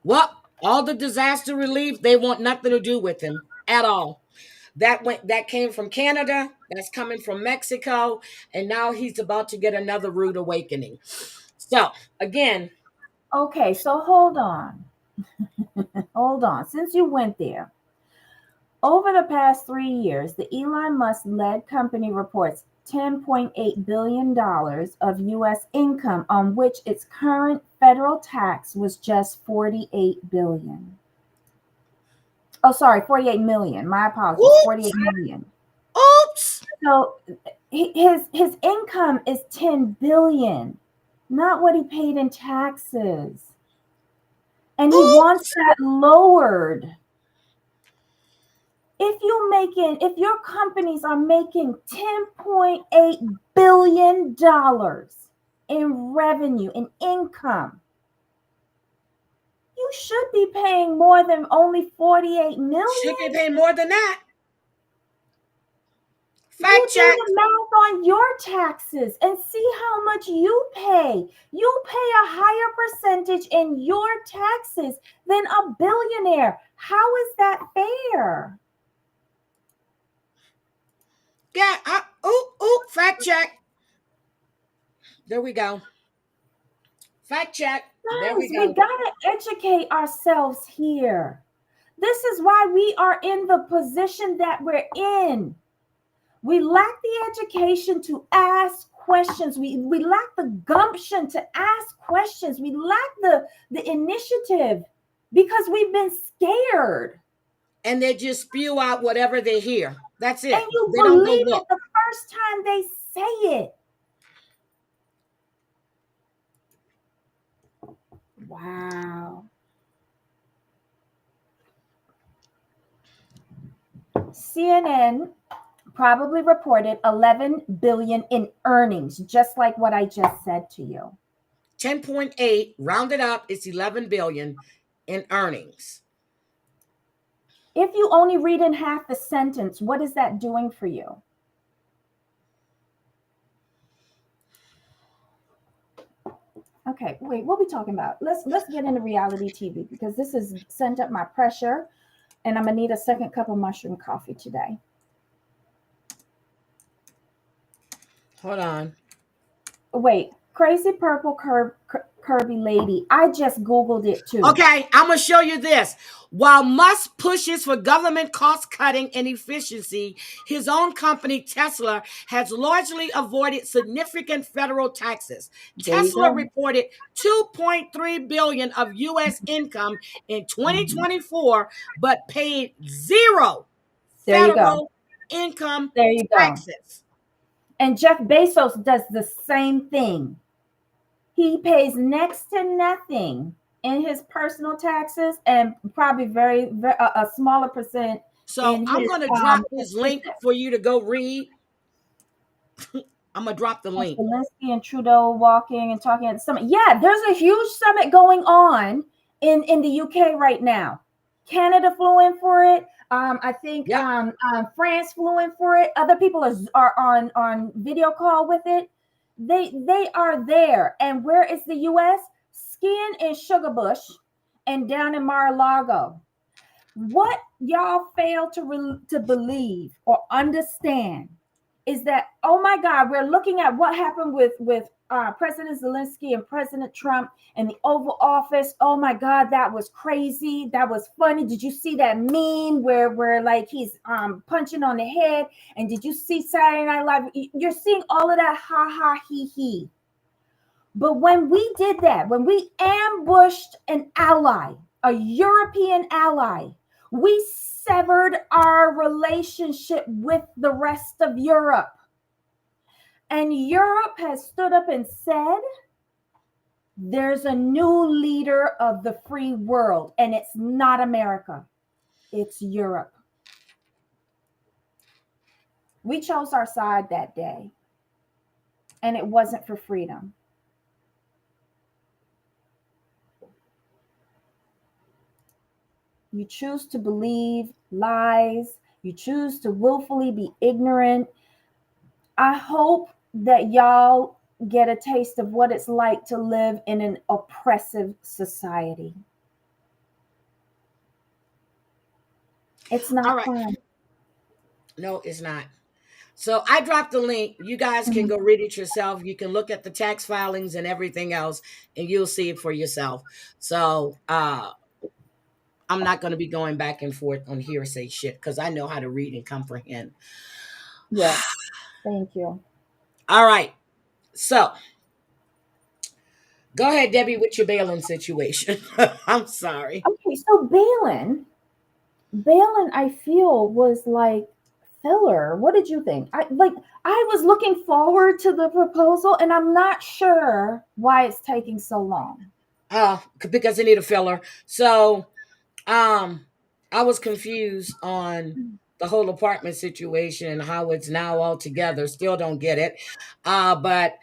Well, all the disaster relief, they want nothing to do with him at all. That came from Canada, that's coming from Mexico, and now he's about to get another rude awakening. So, again, Okay, so hold on. Hold on. Since you went there, over the past 3 years, the Elon Musk-led company reports $10.8 billion of U.S. income, on which its current federal tax was just $48 billion. Oh, sorry, 48 million. My apologies, oops, 48 million. oops. So his income is 10 billion, not what he paid in taxes. And he wants that lowered. If your companies are making $10.8 billion in revenue, in income, you should be paying more than only 48 million. Should be paying more than that. You do the math on your taxes and see how much you pay. You pay a higher percentage in your taxes than a billionaire. How is that fair? Yeah. Fact check. There we go. Fact check. There we Guys, go. we gotta educate ourselves here. This is why we are in the position that we're in. We lack the education to ask questions. We lack the gumption to ask questions. We lack the initiative because we've been scared. And they just spew out whatever they hear. That's it. And you They don't go believe look. it the first time they say it. Wow. CNN probably reported 11 billion in earnings, just like what I just said to you. 10.8 rounded up, it's 11 billion in earnings. If you only read in half the sentence, what is that doing for you? Okay, wait, what are we talking about? Let's get into reality TV because this is sent up my pressure, and I'm gonna need a second cup of mushroom coffee today. Hold on. Wait, crazy purple curvy lady. I just Googled it too. Okay, I'm going to show you this. While Musk pushes for government cost cutting and efficiency, his own company, Tesla, has largely avoided significant federal taxes. Tesla reported $2.3 billion of U.S. income in 2024, but paid zero federal income taxes. And Jeff Bezos does the same thing. He pays next to nothing in his personal taxes and probably a smaller percent. So I'm going to drop this link for you to go read. I'm going to drop the link. Zelensky and Trudeau walking and talking at the summit. Yeah, there's a huge summit going on in the UK right now. Canada flew in for it. I think France flew in for it. Other people are on video call with it. They are there. And where is the US? Skiing in Sugarbush and down in Mar-a-Lago. What y'all fail to believe or understand is that, oh my God, we're looking at what happened with President Zelensky and President Trump and the Oval Office. Oh my God, that was crazy. That was funny. Did you see that meme where like he's punching on the head? And did you see Saturday Night Live? You're seeing all of that ha ha he he. But when we did that, when we ambushed an ally, a European ally, we severed our relationship with the rest of Europe. And Europe has stood up and said, there's a new leader of the free world, and it's not America, it's Europe. We chose our side that day, and it wasn't for freedom. You choose to believe lies. You choose to willfully be ignorant. I hope that y'all get a taste of what it's like to live in an oppressive society. It's not fun. No, it's not. So I dropped the link. You guys can go read it yourself. You can look at the tax filings and everything else, and you'll see it for yourself. So I'm not going to be going back and forth on hearsay shit because I know how to read and comprehend. Yes. Thank you. All right. So go ahead, Debbie, with your Baylen situation. I'm sorry. Okay, so Baylen, I feel was like filler. What did you think? I was looking forward to the proposal, and I'm not sure why it's taking so long. Because they need a filler. So I was confused on the whole apartment situation and how it's now all together. Still don't get it. But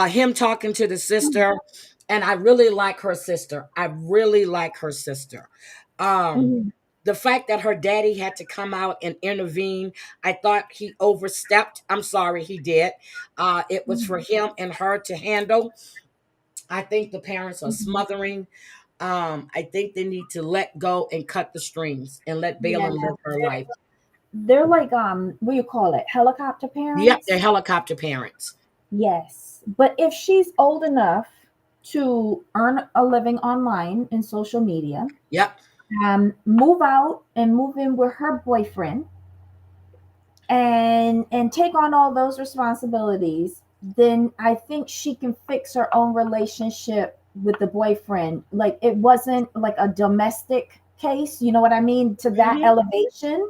him talking to the sister, and I really like her sister. The fact that her daddy had to come out and intervene, I thought he overstepped. I'm sorry, he did. It was for him and her to handle. I think the parents are smothering. I think they need to let go and cut the strings and let Baylen live her life. They're like, what do you call it? Helicopter parents? Yep, they're helicopter parents. Yes. But if she's old enough to earn a living online in social media, yep, move out and move in with her boyfriend and take on all those responsibilities, then I think she can fix her own relationship with the boyfriend. Like, it wasn't like a domestic case, you know what I mean, to that elevation.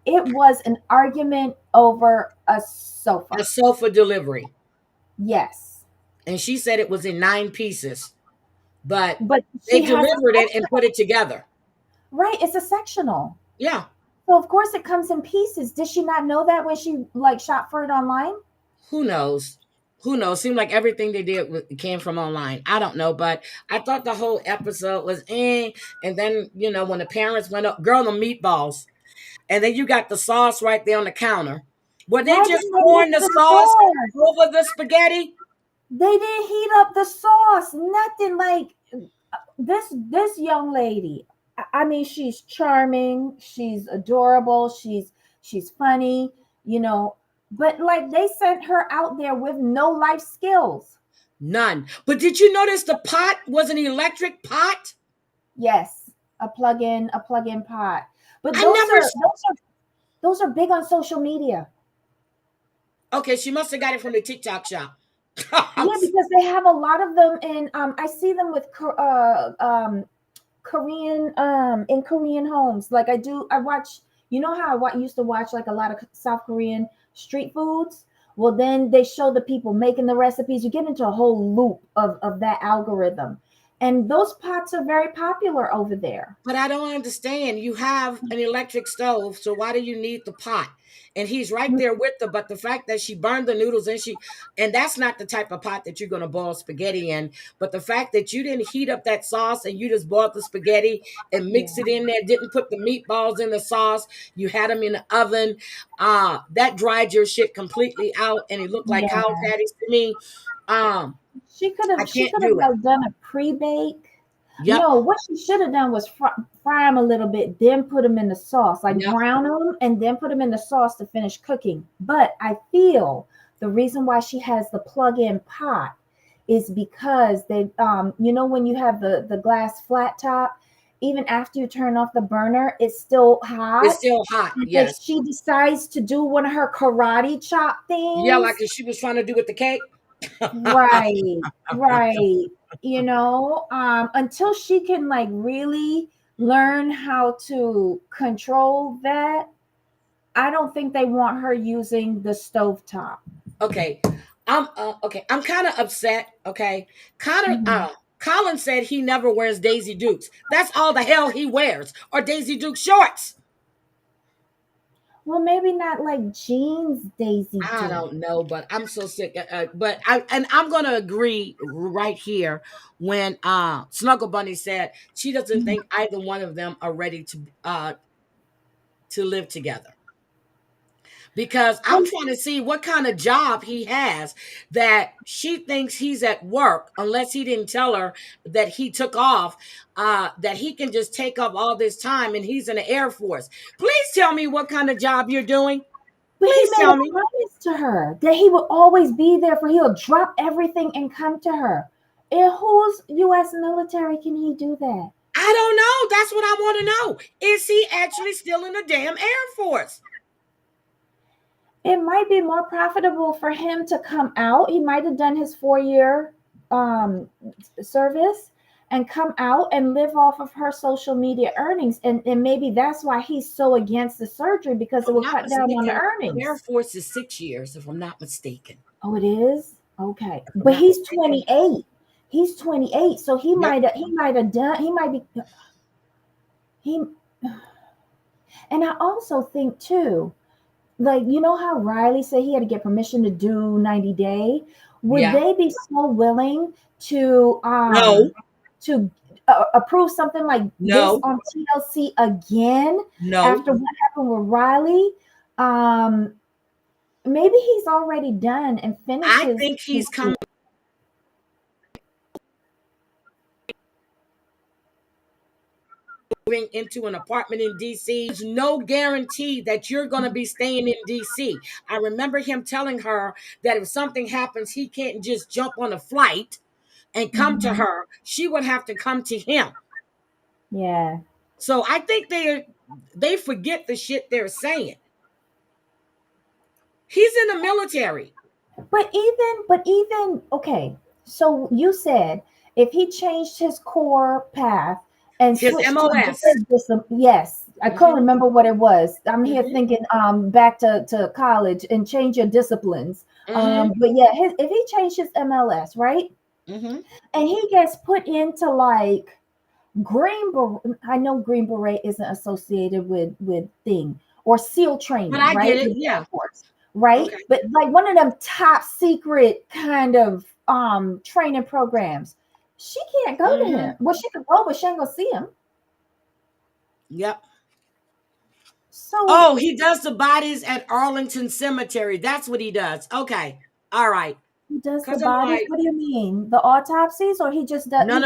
It was an argument over a sofa. A sofa delivery. Yes. And she said it was in 9 pieces. But they delivered it and put it together. Right. It's a sectional. Yeah. So of course it comes in pieces. Did she not know that when she shot for it online? Who knows? Seemed like everything they did came from online. I don't know, but I thought the whole episode was And then, when the parents went up, girl, the meatballs. And then you got the sauce right there on the counter. Were they just pouring the sauce over the spaghetti? They didn't heat up the sauce, nothing. Like this young lady. I mean, she's charming, she's adorable, she's funny, you know, but like they sent her out there with no life skills. None. But did you notice the pot was an electric pot? Yes, a plug-in pot. But I never. those are big on social media. Okay, she must have got it from the TikTok shop. Yeah, because they have a lot of them, and I see them with Korean in Korean homes. Like I watch. You know how used to watch like a lot of South Korean street foods. Well, then they show the people making the recipes. You get into a whole loop of that algorithm, and those pots are very popular over there. But I don't understand. You have an electric stove, so why do you need the pot? And he's right there with her. But the fact that she burned the noodles and that's not the type of pot that you're going to boil spaghetti in. But the fact that you didn't heat up that sauce and you just boiled the spaghetti and mixed it in there, didn't put the meatballs in the sauce, you had them in the oven, that dried your shit completely out, and it looked like Yeah. cow patties to me. She could I have can't do it. like done a pre-bake. Yep. No, what she should have done was fry them a little bit, then put them in the sauce, like brown them, and then put them in the sauce to finish cooking. But I feel the reason why she has the plug-in pot is because they, you know, when you have the glass flat top, even after you turn off the burner, it's still hot. It's still hot. And Yes. if she decides to do one of her karate chop things, Yeah, like she was trying to do with the cake. right, you know, until she can like really learn how to control that, I don't think they want her using the stovetop. Okay, I'm kind of upset. Okay, Colin said he never wears Daisy Dukes. That's all the hell he wears, or Daisy Duke shorts. Well, maybe not like jeans, Daisy Duke. I don't know, but I'm so sick. But I'm gonna agree right here when Snuggle Bunny said she doesn't think either one of them are ready to live together. Because I'm trying to see what kind of job he has that she thinks he's at work, unless he didn't tell her that he took off, that he can just take up all this time and he's in the Air Force. Please tell me what kind of job you're doing. But Please he made tell a me. promise to her that he will always be there for. He'll drop everything and come to her. In whose U.S. military can he do that? I don't know. That's what I want to know. Is he actually still in the damn Air Force? It might be more profitable for him to come out. He might have done his 4-year service and come out and live off of her social media earnings. And maybe that's why he's so against the surgery, because it will cut down on the earnings. The Air Force is 6 years, if I'm not mistaken. Oh, it is? Okay. But he's 28. He's 28. So he might have done, he might be, and I also think too, like, you know how Riley said he had to get permission to do 90 Day? Would they be so willing to approve something like this on TLC again after what happened with Riley? Maybe he's already done and finished. I think he's coming into an apartment in DC. There's no guarantee that you're going to be staying in DC. I remember him telling her that if something happens, he can't just jump on a flight and come to her. She would have to come to him. Yeah. So I think they forget the shit they're saying. He's in the military. But even okay. So you said if he changed his core path and his switched MOS. to yes, I can't remember what it was. I'm here thinking back to college and change your disciplines. But yeah, if he changed his MLS, right? And he gets put into like Green Beret. I know Green Beret isn't associated with thing or SEAL training, but I right? get it, yeah. Right? Okay. But like one of them top secret kind of training programs. She can't go to him. Well, she could go, but she ain't gonna see him. Yep. So he does the bodies at Arlington Cemetery. That's what he does. Okay. All right. He does the bodies? What do you mean? The autopsies, or he just does? No.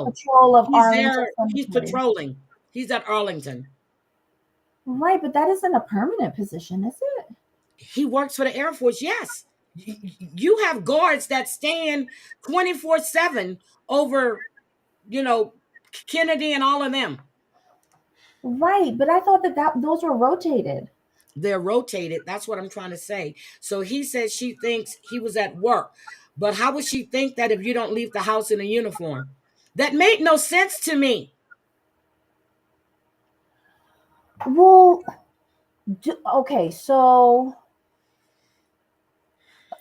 Patrol of He's Arlington there. He's Cemetery. patrolling. He's at Arlington. Right, but that isn't a permanent position, is it? He works for the Air Force. Yes, you have guards that stand 24/7 over, Kennedy and all of them. Right, but I thought that those were rotated. They're rotated. That's what I'm trying to say. So he says she thinks he was at work. But how would she think that if you don't leave the house in a uniform? That made no sense to me. Well, okay, so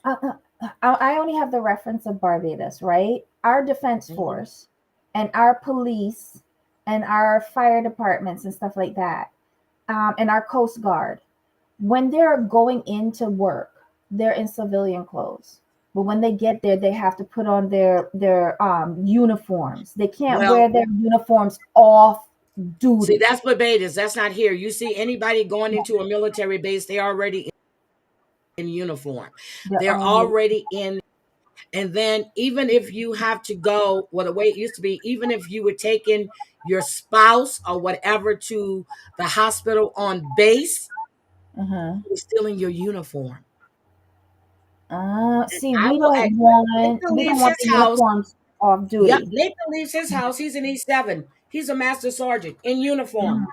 I only have the reference of Barbados, right? Our defense force and our police and our fire departments and stuff like that, and our Coast Guard, when they're going into work, they're in civilian clothes. But when they get there, they have to put on their uniforms. They can't wear their uniforms off duty. See, that's Barbados. That's not here. You see anybody going into a military base, they're already in uniform. They're already in. And then even if you have to go, the way it used to be, even if you were taking your spouse or whatever to the hospital on base, you're still in your uniform. See, we don't want the uniforms off duty. Yep, Nathan leaves his house. He's an E7. He's a master sergeant in uniform.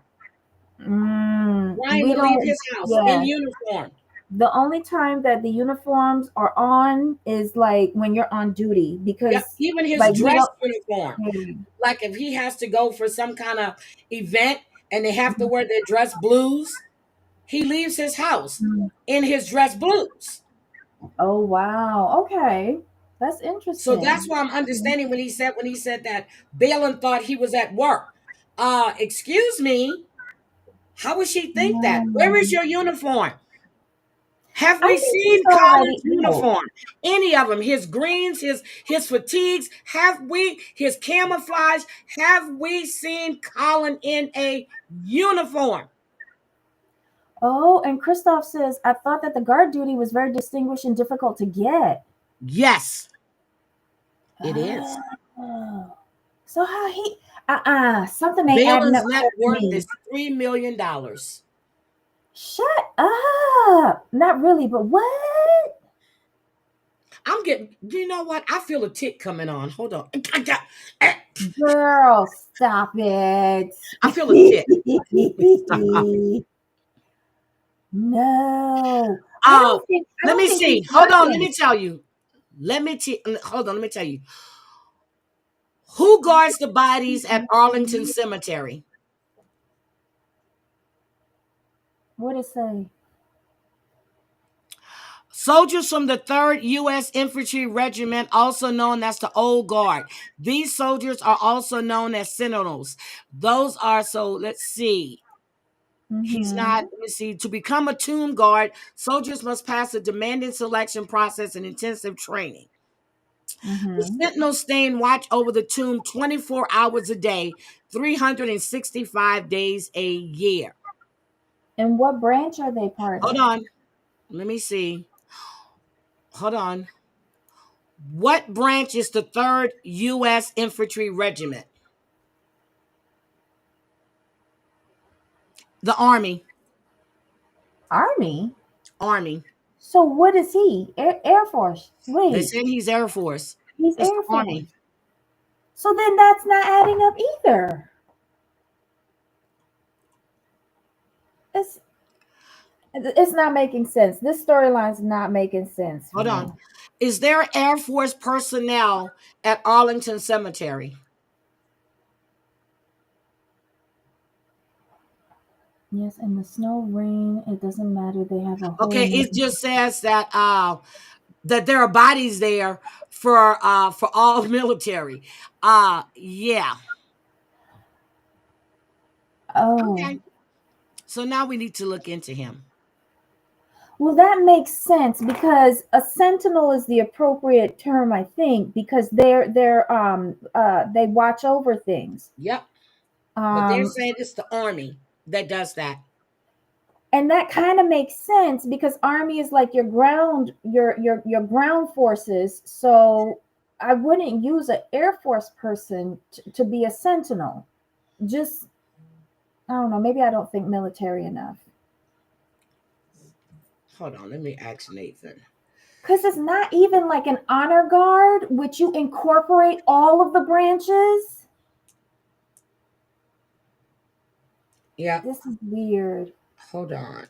Ryan will leave his house in uniform. The only time that the uniforms are on is like when you're on duty, because even his dress uniform. Like if he has to go for some kind of event and they have to wear their dress blues, he leaves his house in his dress blues. Oh wow. Okay. That's interesting. So that's why I'm understanding when he said that Baylen thought he was at work. Excuse me. How would she think that? Where is your uniform? Have we seen Colin's uniform? Any of them? His greens, his fatigues. His camouflage? Have we seen Colin in a uniform? Oh, and Christoph says, I thought that the guard duty was very distinguished and difficult to get. Yes, it is. So how he something ain't adding Baylen's up net to worth me. is $3 million. Shut up. Not really, but what? I'm getting, you know what? I feel a tick coming on. Hold on. Girl, stop it. I feel a tick. No. Oh, let me see. Hold on. Let me tell you. Hold on. Let me tell you. Who guards the bodies at Arlington Cemetery? What did it say? Soldiers from the 3rd U.S. Infantry Regiment, also known as the Old Guard. These soldiers are also known as Sentinels. Those are, so let's see. He's not, let me see. To become a tomb guard, soldiers must pass a demanding selection process and intensive training. The Sentinels stay and watch over the tomb 24 hours a day, 365 days a year. And what branch are they part of? Hold on. Let me see. Hold on. What branch is the 3rd U.S. Infantry Regiment? The Army. Army? Army. So what is he? Air Force. Wait. They said he's Air Force. He's It's Air Force. Army. So then that's not adding up either. It's not making sense. This storyline's not making sense. Hold on. Is there Air Force personnel at Arlington Cemetery? Yes, and the snow, rain, it doesn't matter. They have a whole. Okay, it just says that there are bodies there for all military. Yeah. Oh. Okay. So now we need to look into him. Well, that makes sense because a sentinel is the appropriate term, I think, because they watch over things. Yep. But they're saying it's the Army that does that. And that kind of makes sense because Army is like your ground forces. So I wouldn't use an Air Force person to be a sentinel. Just, I don't know, maybe I don't think military enough. Hold on, let me ask Nathan. Because it's not even like an honor guard, which you incorporate all of the branches. Yeah. This is weird. Hold on.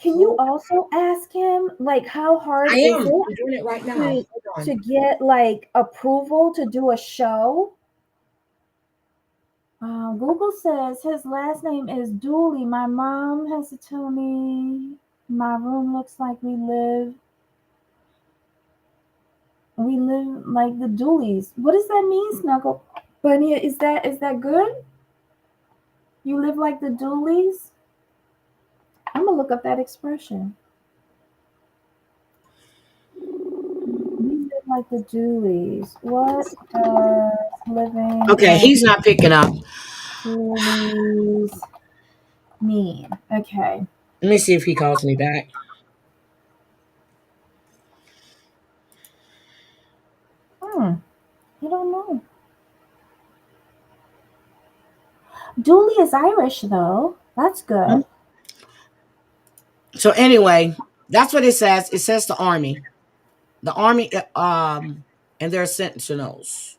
Can you also ask him, like, how hard is I'm it doing it right now. to get, like, approval to do a show? Google says his last name is Dooley. My mom has to tell me my room looks like we live like the Dooleys. What does that mean, Snuggle Bunny? Is that good? You live like the Dooleys? I'm gonna look up that expression. You live like the Dooleys. What does living Okay, like he's not picking up. Dooleys mean? Okay. Let me see if he calls me back. I don't know. Dooley is Irish, though. That's good. So anyway, that's what it says. It says the Army. The Army, and their sentinels.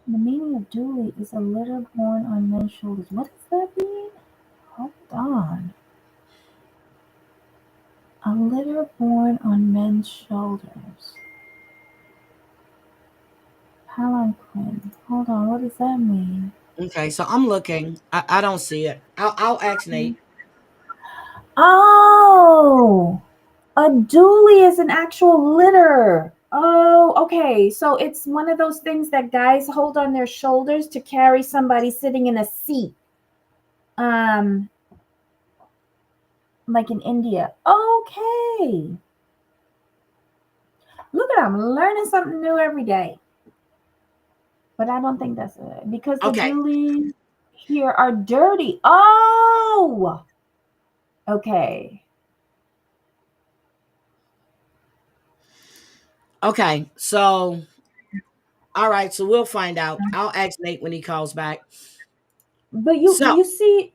The meaning of Dooley is a litter born on men's shoulders. What does that mean? Hold on. A litter born on men's shoulders. Palanquin. Hold on. What does that mean? Okay, so I'm looking. I don't see it. I'll ask Nate. Oh, a dually is an actual litter. Oh, okay. So it's one of those things that guys hold on their shoulders to carry somebody sitting in a seat. Like in India. Okay. Look at I'm learning something new every day. But I don't think that's it because the dualies here are dirty. Oh, okay. Okay, so all right, so we'll find out. I'll ask Nate when he calls back. But you see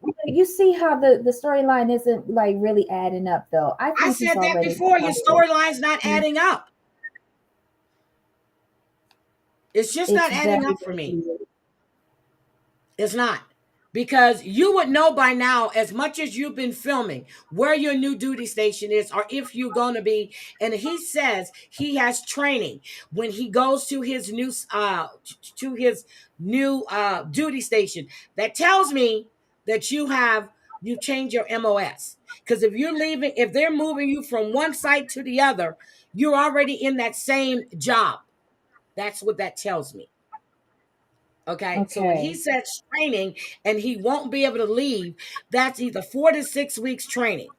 how the storyline isn't like really adding up though. I said that before. Your storyline's not adding up. It's just not adding up for me. It's not. Because you would know by now, as much as you've been filming, where your new duty station is, or if you're going to be. And he says he has training when he goes to his new duty station. That tells me that you change your MOS. Because if they're moving you from one site to the other, you're already in that same job. That's what that tells me. Okay. So when he says training and he won't be able to leave, that's either 4 to 6 weeks training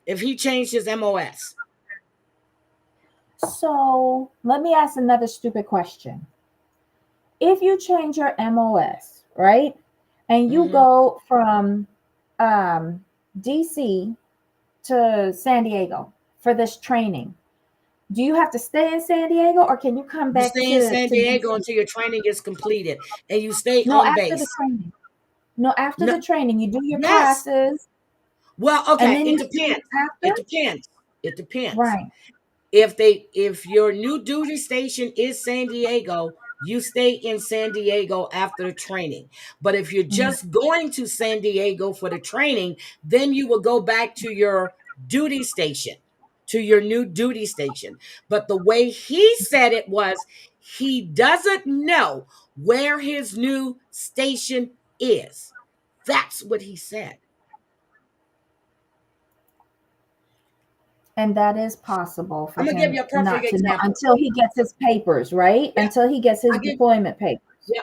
if he changed his MOS. So let me ask another stupid question. If you change your MOS, right, and you go from DC to San Diego for this training, do you have to stay in San Diego or can you come back to in San Diego until your training is completed and you stay on base? The training. After the training, you do your classes. Well, okay, it depends. It depends. Right. If your new duty station is San Diego, you stay in San Diego after the training. But if you're just going to San Diego for the training, then you will go back to your duty station, to your new duty station. But the way he said it was, he doesn't know where his new station is. That's what he said. And that is possible for him. I'm gonna give you a perfect example. Until he gets his papers, right? Yeah. Until he gets his deployment papers. Yeah,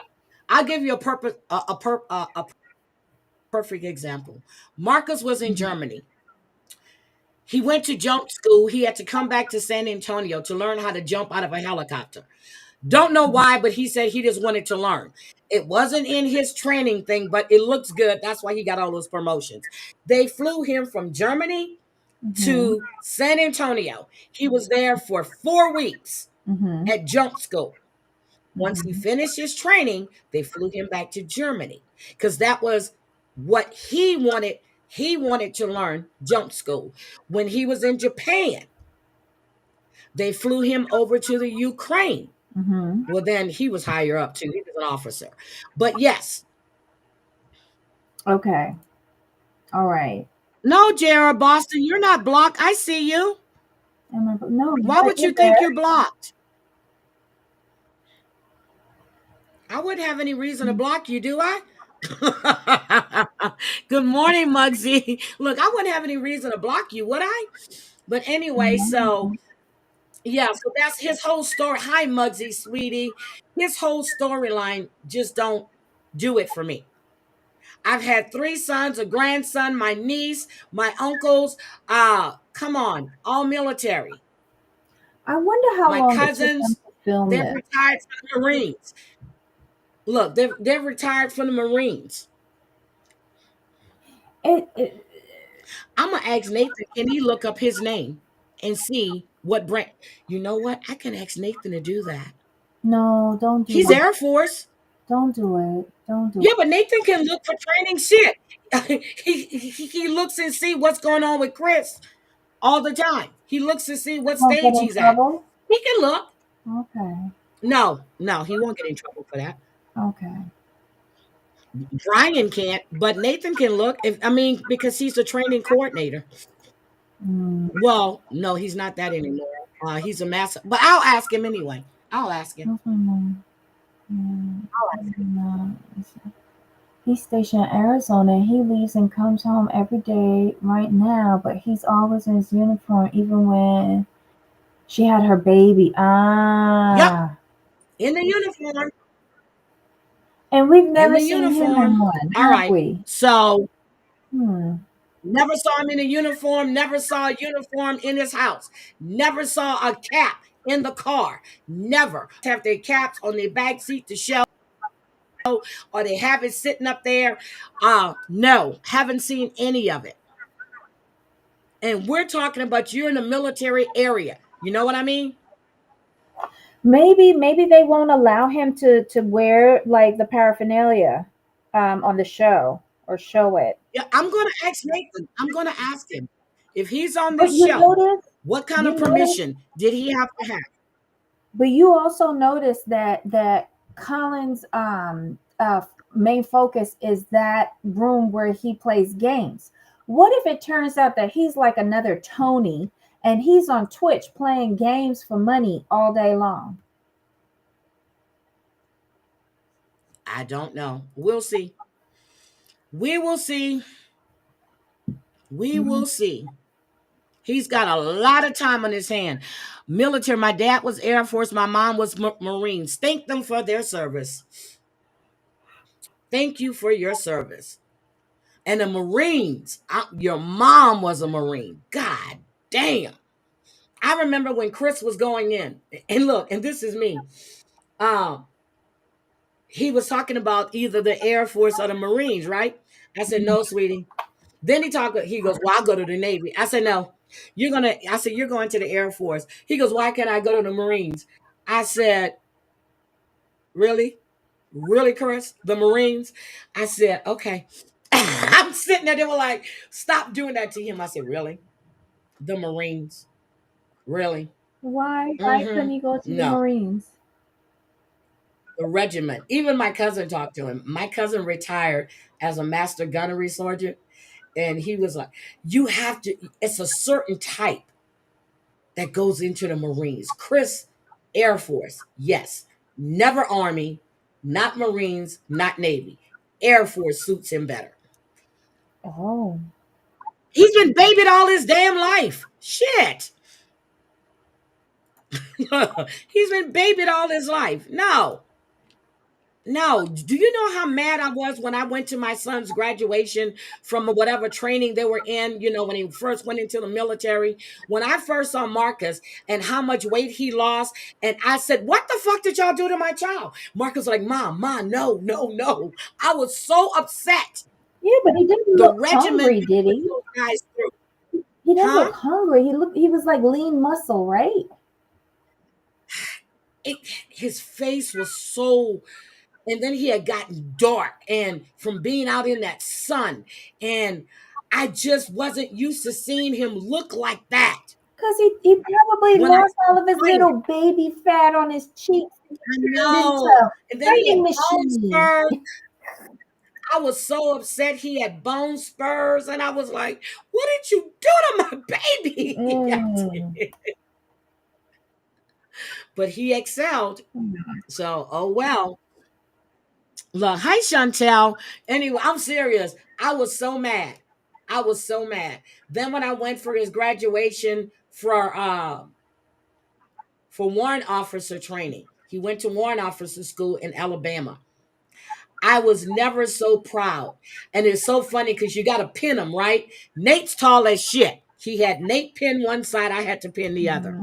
I'll give you a perfect example. Marcus was in Germany. He went to jump school. He had to come back to San Antonio to learn how to jump out of a helicopter. Don't know why, but he said he just wanted to learn. It wasn't in his training thing, but it looks good. That's why he got all those promotions. They flew him from Germany to San Antonio. He was there for 4 weeks at jump school. Once he finished his training, they flew him back to Germany because that was what he wanted. He wanted to learn jump school. When he was in Japan, they flew him over to the Ukraine. Well, then he was higher up too. He was an officer. But yes. Okay. All right. No, Jared Boston, you're not blocked. I see you. No. Why would you think you're blocked? I wouldn't have any reason to block you, do I? Good morning, Muggsy. Look, I wouldn't have any reason to block you, would I? But anyway, so yeah, so that's his whole story. Hi, Muggsy, sweetie. His whole storyline just don't do it for me. I've had 3 sons, a grandson, my niece, my uncles. Come on, all military. I wonder how my long cousins, it took them to film they're this. retired from the Marines. Look, they're retired from the Marines. I'm gonna ask Nathan, can he look up his name and see what brand? You know what? I can ask Nathan to do that. No, don't do He's it. Air Force. Don't do it. Don't do Yeah, it. but Nathan can look for training shit. he looks and see what's going on with Chris all the time. He looks to see what Won't get stage in he's at. trouble? He can look. Okay. No, he won't get in trouble for that. Okay. Brian can't, but Nathan can look. Because he's the training coordinator. Well, no, he's not that anymore. He's a master, but I'll ask him anyway. I'll ask him. He's stationed in Arizona. He leaves and comes home every day right now, but he's always in his uniform, even when she had her baby. Yep. In the uniform. And we've never seen him in one, All have right. we? So never saw him in a uniform, never saw a uniform in his house, never saw a cap in the car, never have their caps on their back seat to show, or they have it sitting up there. No, haven't seen any of it. And we're talking about you're in the military area. You know what I mean? Maybe they won't allow him to wear like the paraphernalia on the show or show it. Yeah, I'm gonna ask Nathan. I'm gonna ask him if he's on But this you show. notice- What kind of you notice- permission did he have to have? But you also notice that Colin's main focus is that room where he plays games. What if it turns out that he's like another Tony and he's on Twitch playing games for money all day long? I don't know. We'll see. We will see. We will see. He's got a lot of time on his hand. Military. My dad was Air Force. My mom was Marines. Thank them for their service. Thank you for your service. And the Marines, your mom was a Marine. God damn. I remember when Chris was going in. And look, and this is me. He was talking about either the Air Force or the Marines, right? I said, no, sweetie. Then he goes, well, I'll go to the Navy. I said, no, you're going to the Air Force. He goes, why can't I go to the Marines? I said, really? Really, Chris? The Marines? I said, okay. I'm sitting there. They were like, stop doing that to him. I said, really? The Marines? Really? Why? Why couldn't he go to the Marines? The regiment. Even my cousin talked to him. My cousin retired as a master gunnery sergeant. And he was like, you have to, it's a certain type that goes into the Marines. Chris, Air Force, yes. Never Army, not Marines, not Navy. Air Force suits him better. Oh. He's been babied all his damn life. Shit. He's been babied all his life. No. No, do you know how mad I was when I went to my son's graduation from whatever training they were in, when he first went into the military? When I first saw Marcus and how much weight he lost, and I said, "What the fuck did y'all do to my child?" Marcus was like, Mom, no, no, no. I was so upset. Yeah, but he didn't The look regimen hungry, they did put he? those guys through. He didn't Huh? look hungry. He was like lean muscle, right? His face was so, and then he had gotten dark and from being out in that sun, and I just wasn't used to seeing him look like that. Because he probably When I lost saw all of his Brian, little baby fat on his cheeks and I he turned into know, a and then he had fighting bone machine. spurs. I was so upset he had bone spurs, and I was like, "What did you do to my baby?" But he excelled. So, oh well. Look, hi Chantel. Anyway, I'm serious. I was so mad. I was so mad. Then when I went for his graduation for warrant officer training, he went to warrant officer school in Alabama. I was never so proud. And it's so funny because you got to pin him, right? Nate's tall as shit. He had Nate pin one side, I had to pin the other.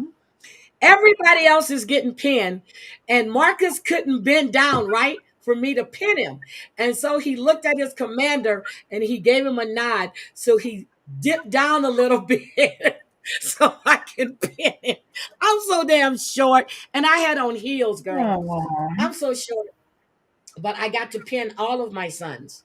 Everybody else is getting pinned, and Marcus couldn't bend down, right, for me to pin him. And so he looked at his commander and he gave him a nod. So he dipped down a little bit so I can pin him. I'm so damn short, and I had on heels, girl. I'm so short, but I got to pin all of my sons.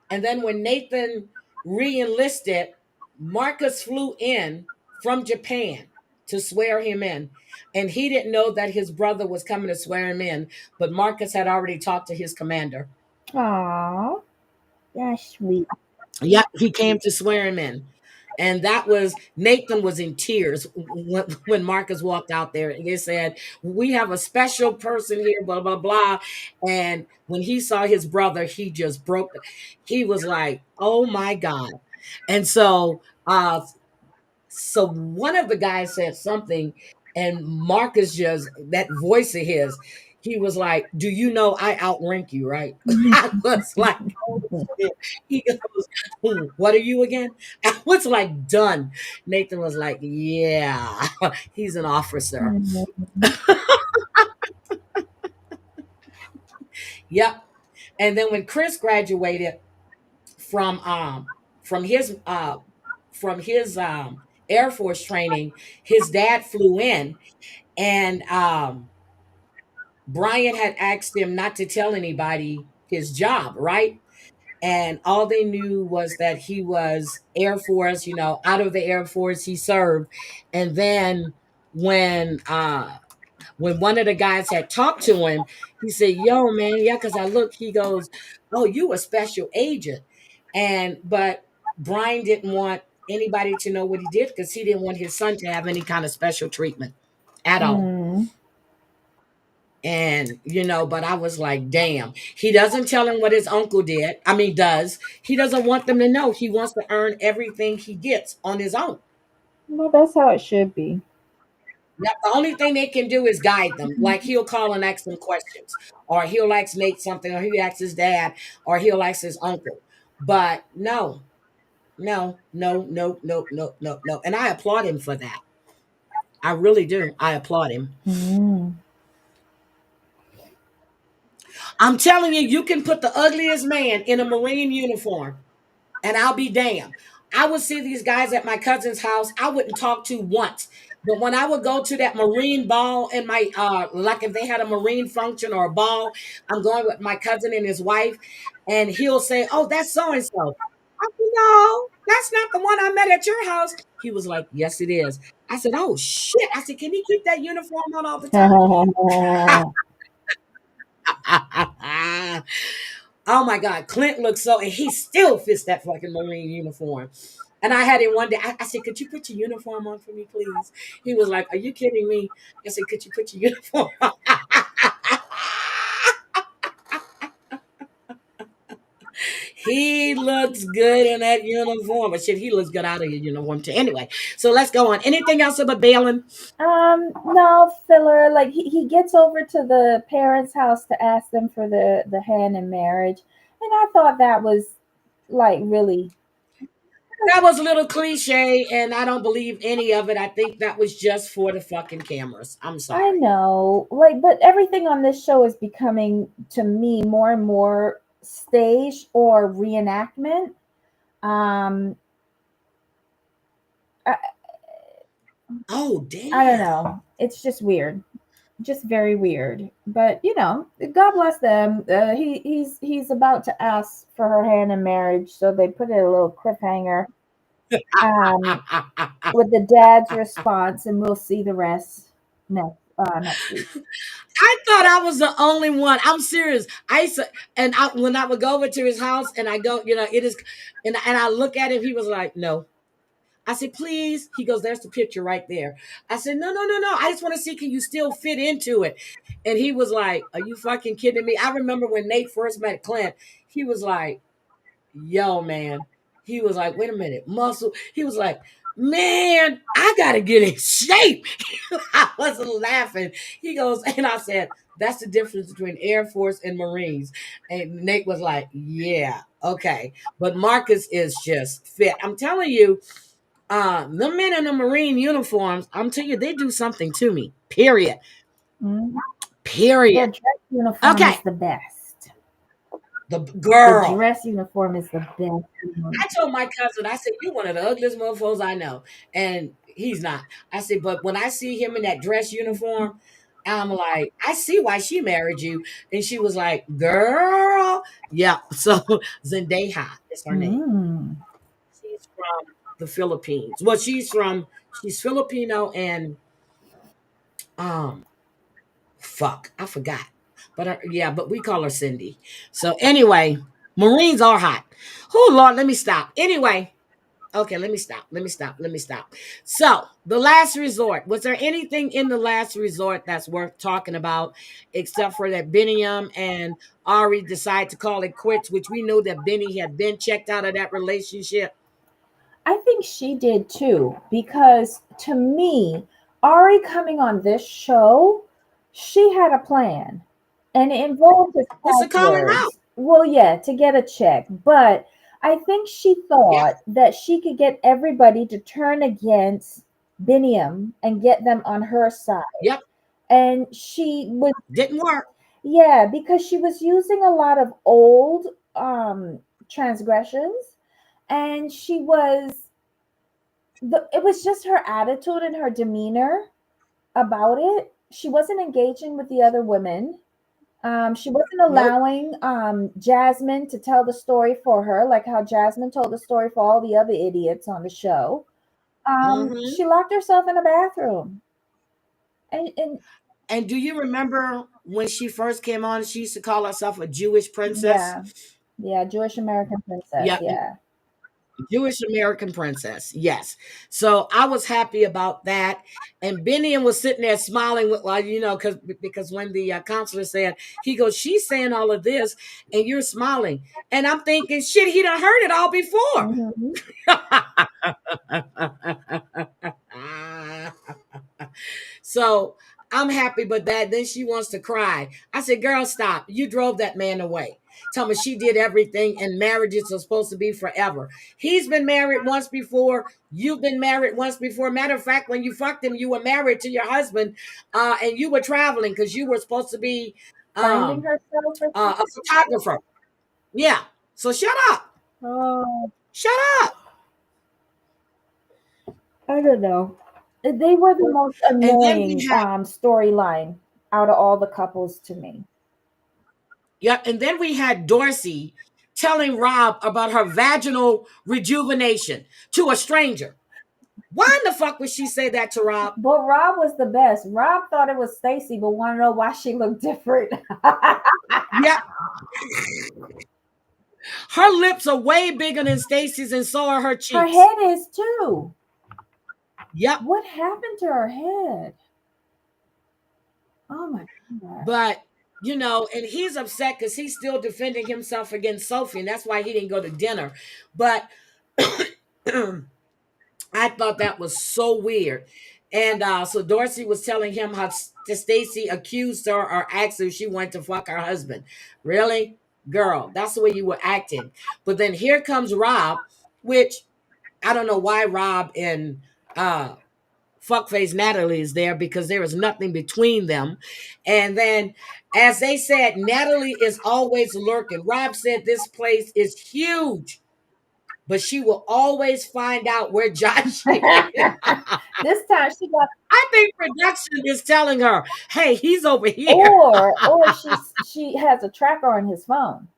And then when Nathan re-enlisted, Marcus flew in from Japan to swear him in. And he didn't know that his brother was coming to swear him in, but Marcus had already talked to his commander. Aw, that's sweet. Yeah, he came to swear him in. And that was, Nathan was in tears when Marcus walked out there. And they said, "We have a special person here, blah, blah, blah." And when he saw his brother, he just broke. He was like, "Oh my God." And so one of the guys said something, and Marcus just, that voice of his, he was like, "Do you know I outrank you, right?" I was like, "Oh shit." He goes, "What are you again?" I was like, done. Nathan was like, "Yeah, he's an officer." Yep. And then when Chris graduated from um from his uh from his Air Force training, his dad flew in, and Brian had asked him not to tell anybody his job, right? And all they knew was that he was Air Force, out of the Air Force he served. And then when one of the guys had talked to him, he said, "Yo, man, yeah, because I look," he goes, "Oh, you a special agent." But Brian didn't want anybody to know what he did because he didn't want his son to have any kind of special treatment at all. And but I was like, damn, he doesn't tell him what his uncle did. I mean, he doesn't want them to know. He wants to earn everything he gets on his own. Well, that's how it should be. Now, the only thing they can do is guide them. Like he'll call and ask them questions, or he'll ask Nate something, or he'll ask his dad, or he'll ask his uncle. But no, no, no, no, no, no, no, no. And I applaud him for that. I really do. I applaud him. I'm telling you, you can put the ugliest man in a Marine uniform, and I'll be damned. I would see these guys at my cousin's house. I wouldn't talk to once. But when I would go to that Marine ball in my like if they had a Marine function or a ball, I'm going with my cousin and his wife, and he'll say, "Oh, that's so and so." I said, "No, that's not the one I met at your house." He was like, "Yes, it is." I said, "Oh shit." I said, "Can he keep that uniform on all the time?" Oh my God, Clint looks so, and he still fits that fucking Marine uniform. And I had him one day. I said, "Could you put your uniform on for me, please?" He was like, "Are you kidding me?" I said, "Could you put your uniform on?" He looks good in that uniform. But shit, he looks good out of your uniform too. Anyway, so let's go on. Anything else about Baylen? No filler. Like he gets over to the parents' house to ask them for the hand in marriage, and I thought that was like really. That was a little cliche, and I don't believe any of it. I think that was just for the fucking cameras. I'm I sorry. know, like, but everything on this show is becoming to me more and more stage or reenactment. Um, I, Oh damn! I don't know. It's just weird, just very weird. But God bless them. He's about to ask for her hand in marriage, so they put it a little cliffhanger with the dad's response, and we'll see the rest next week. I thought I was the only one. I'm serious. I used to, when I would go over to his house and I go, it is, and I look at him. He was like, "No." I said, "Please." He goes, "There's the picture right there." I said, "No, no, no, no. I just want to see, can you still fit into it?" And he was like, "Are you fucking kidding me?" I remember when Nate first met Clint, he was like, "Yo, man." He was like, "Wait a minute, muscle." He was like, "Man, I gotta get in shape." I wasn't laughing. He goes, and I said, "That's the difference between Air Force and Marines." And Nate was like, "Yeah, okay." But Marcus is just fit. I'm telling you, the men in the Marine uniforms, I'm telling you, they do something to me. Period. Mm-hmm. Period. The dress uniform is the best. The girl. The dress uniform is the best. I told my cousin, I said, "You're one of the ugliest motherfuckers I know." And he's not. I said, "But when I see him in that dress uniform, I'm like, I see why she married you." And she was like, "Girl." Yeah. So Zendaya is her name. She's from the Philippines. Well, she's Filipino and fuck, I forgot. But but we call her Cindy. So anyway, Marines are hot. Oh Lord, let me stop. Anyway, okay, let me stop. So the last resort. Was there anything in the last resort that's worth talking about, except for that Biniam and Ari decided to call it quits, which we know that Benny had been checked out of that relationship? I think she did too, because to me, Ari coming on this show, she had a plan, and it involved his It's to call him out. passwords. Well, yeah, to get a check, but I think she thought that she could get everybody to turn against Biniam and get them on her side. Yep. And she was didn't work. Yeah, because she was using a lot of old transgressions, and it was just her attitude and her demeanor about it. She wasn't engaging with the other women. She wasn't allowing Jasmine to tell the story for her, like how Jasmine told the story for all the other idiots on the show. She locked herself in a bathroom. And do you remember when she first came on, she used to call herself a Jewish princess? Yeah, Jewish American princess. Yeah. Jewish American princess. Yes. So I was happy about that. And Benny was sitting there smiling with, because when the counselor said, he goes, "She's saying all of this and you're smiling." And I'm thinking, shit, he done heard it all before. So I'm happy, but then she wants to cry. I said, "Girl, stop. You drove that man away." Tell me she did everything, and marriages are supposed to be forever. He's been married once before. You've been married once before. Matter of fact, when you fucked him, you were married to your husband, and you were traveling because you were supposed to be Finding herself a photographer. Yeah. So shut up. Oh. Shut up. I don't know. They were the most annoying storyline out of all the couples to me. Yep. And then we had Dorsey telling Rob about her vaginal rejuvenation to a stranger. Why in the fuck would she say that to Rob? But Rob was the best. Rob thought it was Stacy, but want to know why she looked different. Yep. Her lips are way bigger than Stacy's, and so are her cheeks. Her head is too. Yep. What happened to her head? Oh my God. But And he's upset because he's still defending himself against Sophie, and that's why he didn't go to dinner. But I thought that was so weird. And so Dorsey was telling him how Stacy accused her or asked her if she wanted to fuck her husband. Really? Girl, that's the way you were acting. But then here comes Rob, which I don't know why Rob and fuckface Natalie is there, because there is nothing between them. And then, as they said, Natalie is always lurking. Rob said this place is huge, but she will always find out where Josh is. This time she got. I think production is telling her, "Hey, he's over here." Or she has a tracker on his phone.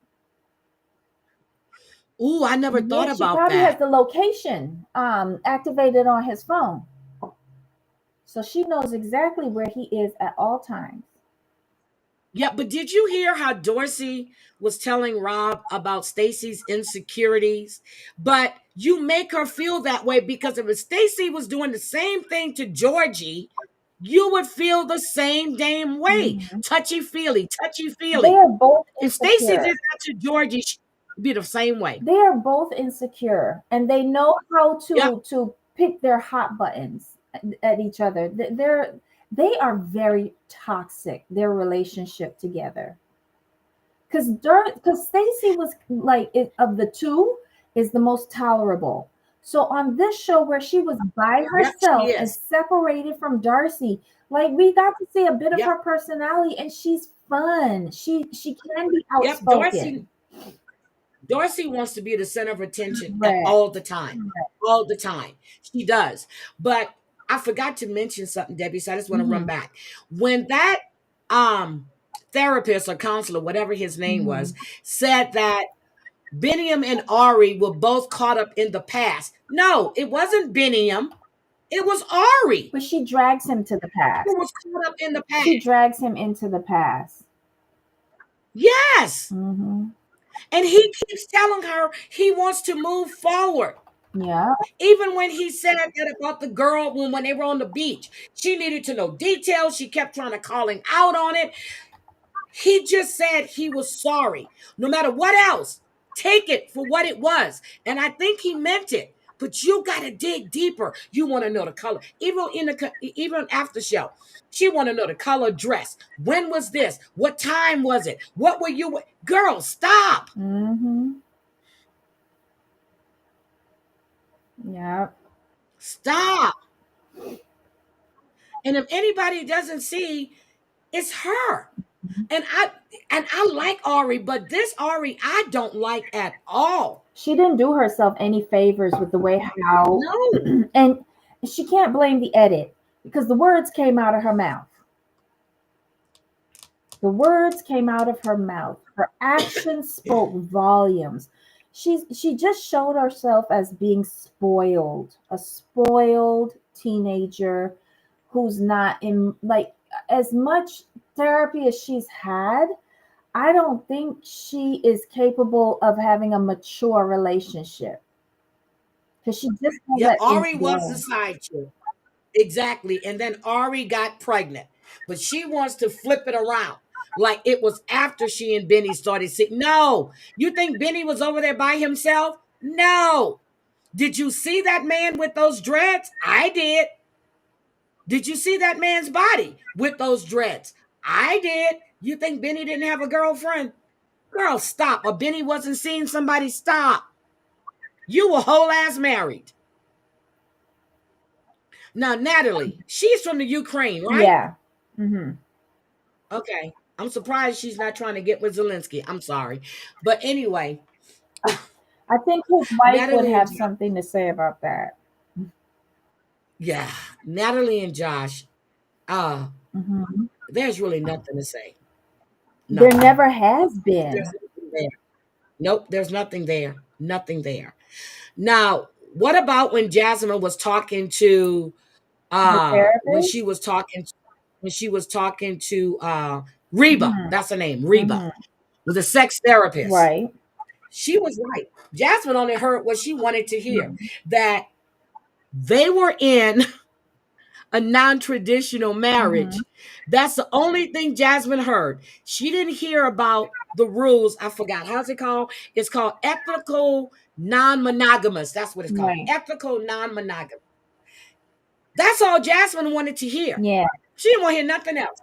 Ooh, I never thought about that. She probably has the location activated on his phone, so she knows exactly where he is at all times. Yeah, but did you hear how Dorsey was telling Rob about Stacy's insecurities? But you make her feel that way, because if Stacy was doing the same thing to Georgie, you would feel the same damn way. Mm-hmm. Touchy-feely. They are both insecure. If Stacy did that to Georgie, she'd be the same way. They are both insecure, and they know how to pick their hot buttons at each other. They are very toxic, their relationship together. Because Stacy was of the two is the most tolerable. So on this show where she was by herself and separated from Darcy, we got to see a bit of her personality, and she's fun. She can be outspoken. Dorsey wants to be the center of attention all the time. All the time. She does. But I forgot to mention something, Debbie, so I just want to run back. When that therapist or counselor, whatever his name was, said that Biniam and Ari were both caught up in the past. No, it wasn't Biniam. It was Ari. But she drags him to the past. Who was caught up in the past. She drags him into the past. Yes. Mm-hmm. And he keeps telling her he wants to move forward. Yeah. Even when he said that about the girl when they were on the beach, she needed to know details. She kept trying to call him out on it. He just said he was sorry. No matter what else, take it for what it was. And I think he meant it. But you got to dig deeper. You want to know the color. Even after show, she want to know the color dress. When was this? What time was it? What were you? Girl, stop. Mm-hmm. Yeah. Stop. And if anybody doesn't see, it's her. And I like Ari, but this Ari I don't like at all. She didn't do herself any favors with the way how. No. And she can't blame the edit, because the words came out of her mouth. The words came out of her mouth. Her actions spoke volumes. She just showed herself as being spoiled, a spoiled teenager who's not in as much therapy as she's had. I don't think she is capable of having a mature relationship, because she just Ari was the side chick. Exactly. And then Ari got pregnant, but she wants to flip it around. Like it was after she and Benny started sitting. No, you think Benny was over there by himself? No. Did you see that man with those dreads? I did. Did you see that man's body with those dreads? I did. You think Benny didn't have a girlfriend? Girl, stop. Or Benny wasn't seeing somebody? Stop. You were whole ass married. Now, Natalie, she's from the Ukraine, right? Yeah. Mm-hmm. Okay. I'm surprised she's not trying to get with Zelensky. I'm sorry. But anyway. I think his wife would have something to say about that. Yeah. Natalie and Josh, there's really nothing to say. Nothing. There never has been. Nope, there's nothing there. Nothing there. Now, what about when Jasmine was talking to when she was talking to Reba, that's her name, Reba, was a sex therapist. Right. She was right. Jasmine only heard what she wanted to hear, that they were in a non-traditional marriage. That's the only thing Jasmine heard. She didn't hear about the rules. I forgot. How's it called? It's called ethical non-monogamous. That's what it's called. Right. Ethical non-monogamous. That's all Jasmine wanted to hear. Yeah. She didn't want to hear nothing else.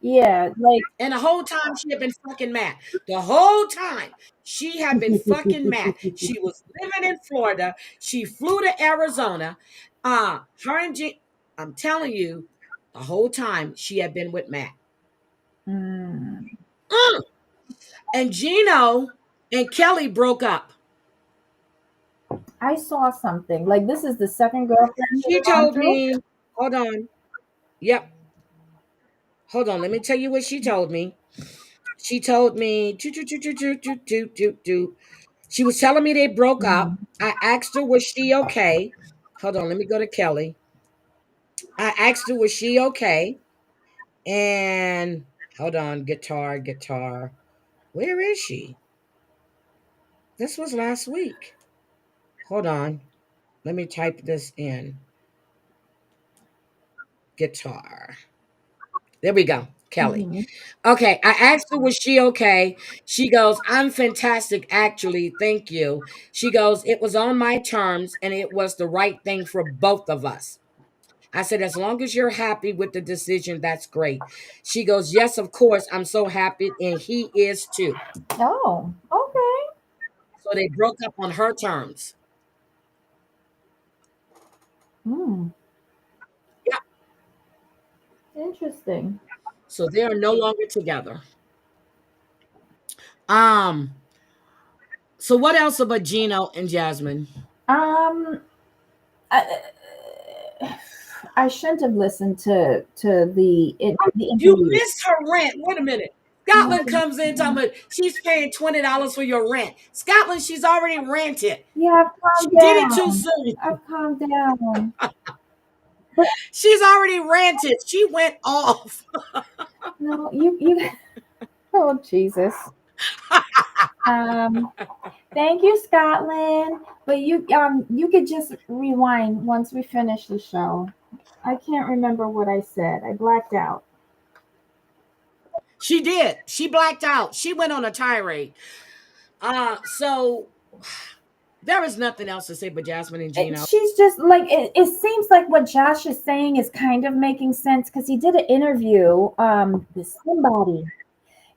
Yeah, like, And the whole time she had been fucking mad. The whole time she had been fucking mad. She was living in Florida. She flew to Arizona. Her and I'm telling you, the whole time she had been with Matt. And Gino and Kelly broke up. I saw something. Like, this is the second girlfriend She told me, hold on. Yep. Hold on. Let me tell you what she told me. She told me, she was telling me they broke up. I asked her, was she okay? Hold on. Let me go to Kelly. I asked her, was she okay? And hold on. Guitar. Where is she? This was last week. Hold on. Let me type this in. Guitar. There we go. Kelly. Okay, I asked her, was she okay? She goes, I'm fantastic, actually. Thank you. She goes, it was on my terms and it was the right thing for both of us. I said, as long as you're happy with the decision, that's great. She goes, yes, of course. I'm so happy. And he is too. Oh, okay. So they broke up on her terms. Yeah. Interesting. So they are no longer together. So what else about Gino and Jasmine? I shouldn't have listened to the You interview. missed her rent. Wait a minute. Scotland comes in talking about she's paying $20 for your rent. Scotland, she's already rented. Yeah, I've She calmed did it too down. soon. I've calmed down. She's already rented. She went off. No, you. Oh, Jesus. Thank you, Scotland. But you could just rewind once we finish the show. I can't remember what I said. I blacked out. She did. She blacked out. She went on a tirade. So there is nothing else to say but Jasmine and Gino. She's just like it seems like what Josh is saying is kind of making sense because he did an interview with somebody.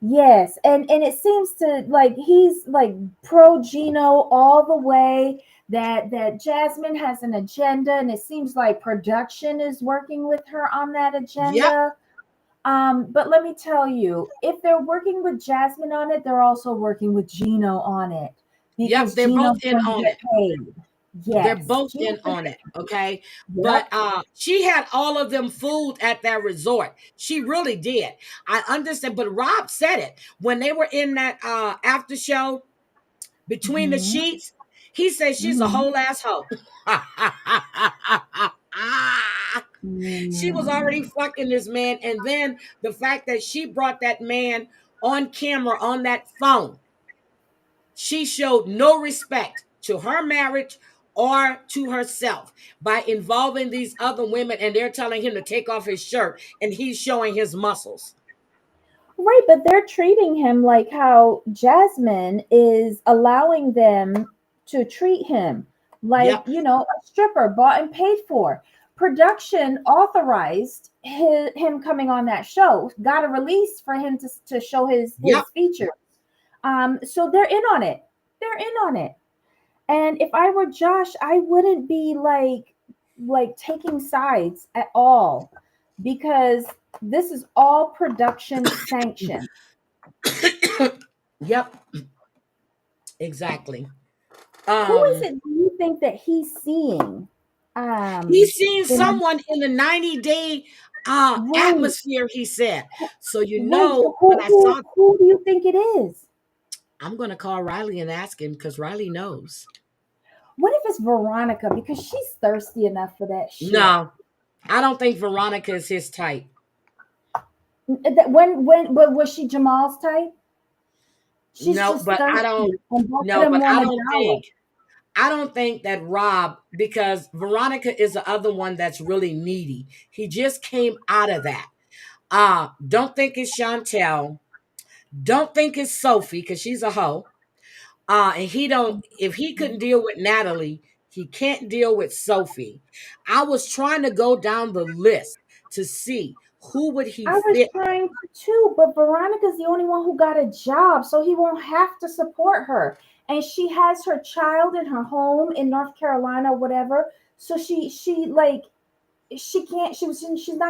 Yes, and it seems to like he's like pro Gino all the way. That Jasmine has an agenda, and it seems like production is working with her on that agenda. Yep. But let me tell you, if they're working with Jasmine on it, they're also working with Gino on it. Yep, they're Gino's both in going to on get it. paid. Yes. They're both in on it, okay? But she had all of them fooled at that resort. She really did. I understand, but Rob said it when they were in that after show between the sheets. He said she's a whole asshole. She was already fucking this man, and then the fact that she brought that man on camera on that phone, she showed no respect to her marriage or to herself by involving these other women, and they're telling him to take off his shirt and he's showing his muscles. Right, but they're treating him like how Jasmine is allowing them to treat him like, a stripper bought and paid for. Production authorized him coming on that show, got a release for him to show his features. So they're in on it. They're in on it. And if I were Josh, I wouldn't be like taking sides at all because this is all production sanctioned. Yep. Exactly. Who is it do you think that he's seeing? He's seeing someone in the 90-day atmosphere, he said. So when I saw who do you think it is? I'm gonna call Riley and ask him because Riley knows. What if it's Veronica? Because she's thirsty enough for that shit. No, I don't think Veronica is his type. When was she Jamal's type? No, but I don't. No, but I don't think. I don't think that Rob, because Veronica is the other one that's really needy. He just came out of that. Don't think it's Chantel. Don't think it's Sophie, because she's a hoe. And he don't, if he couldn't deal with Natalie, he can't deal with Sophie. I was trying to go down the list to see who would he I was fit. trying to too, but Veronica's the only one who got a job, so he won't have to support her. And she has her child in her home in North Carolina, whatever. So she's not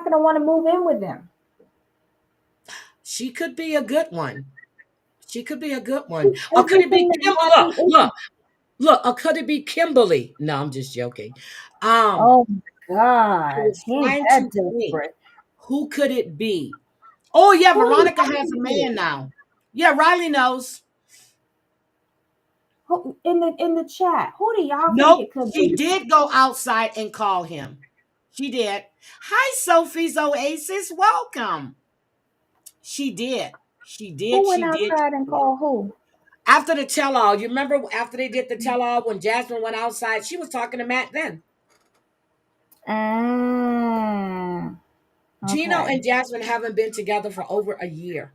gonna want to move in with him. She could be a good one. She could be a good one. Or could it Everything be that Kimberly? Robbie is. Look, or could it be Kimberly? No, I'm just joking. I Oh my God, was he ain't trying that to think, desperate. who could it be? Oh yeah, Who do Veronica y'all has a think it man is? now. Yeah, Riley knows. Who, in the chat, who do y'all think Nope, it could she be? did go outside and call him. She did. Hi, Sophie's Oasis. Welcome. She did. She did. Who went She did. outside and called who? After the tell-all, you remember after they did the tell-all when Jasmine went outside, she was talking to Matt then. Gino Okay. and Jasmine haven't been together for over a year.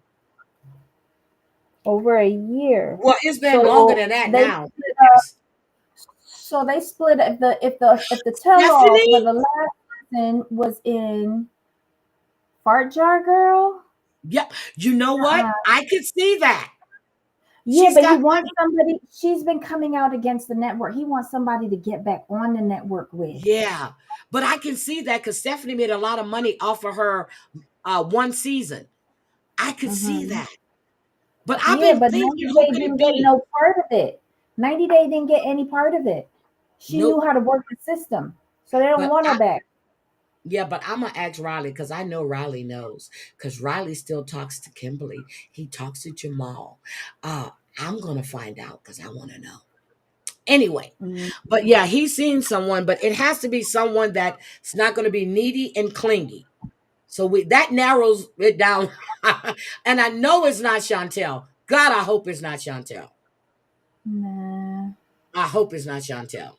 Over a year. Well, it's been longer So than that they now. split up. Yes. So they split if the tell all for Stephanie? the last season was in Fart Jar Girl. Yep. You know what? I could see that. Yeah, She's but he got wants money. somebody. She's been coming out against the network. He wants somebody to get back on the network with. Yeah. But I can see that because Stephanie made a lot of money off of her one season. I could see that. But I've Yeah, been but thinking, 90 who Day could it didn't get be? no part of it. 90 Day didn't get any part of it. She knew Nope. how to work the system. So they don't But want her back. Yeah, but I'm gonna ask Riley because I know Riley knows. Because Riley still talks to Kimberly. He talks to Jamal. I'm gonna find out because I want to know. Anyway, but yeah, he's seen someone, but it has to be someone that's not going to be needy and clingy. So that narrows it down. And I know it's not Chantel. God, I hope it's not Chantel. Nah. I hope it's not Chantel.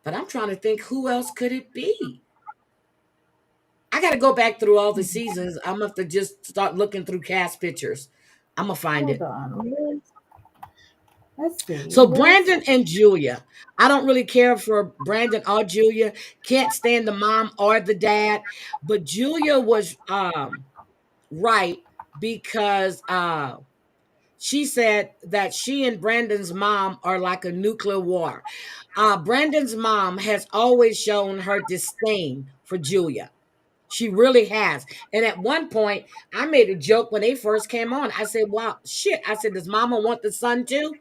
But I'm trying to think, who else could it be? I got to go back through all the seasons. I'm gonna have to just start looking through cast pictures. I'm gonna find Hold it. on. Let's see. So Brandon and Julia. I don't really care for Brandon or Julia. Can't stand the mom or the dad. But Julia was right because she said that she and Brandon's mom are like a nuclear war. Brandon's mom has always shown her disdain for Julia. She really has. And at one point, I made a joke when they first came on. I said, wow, shit. I said, does mama want the son too?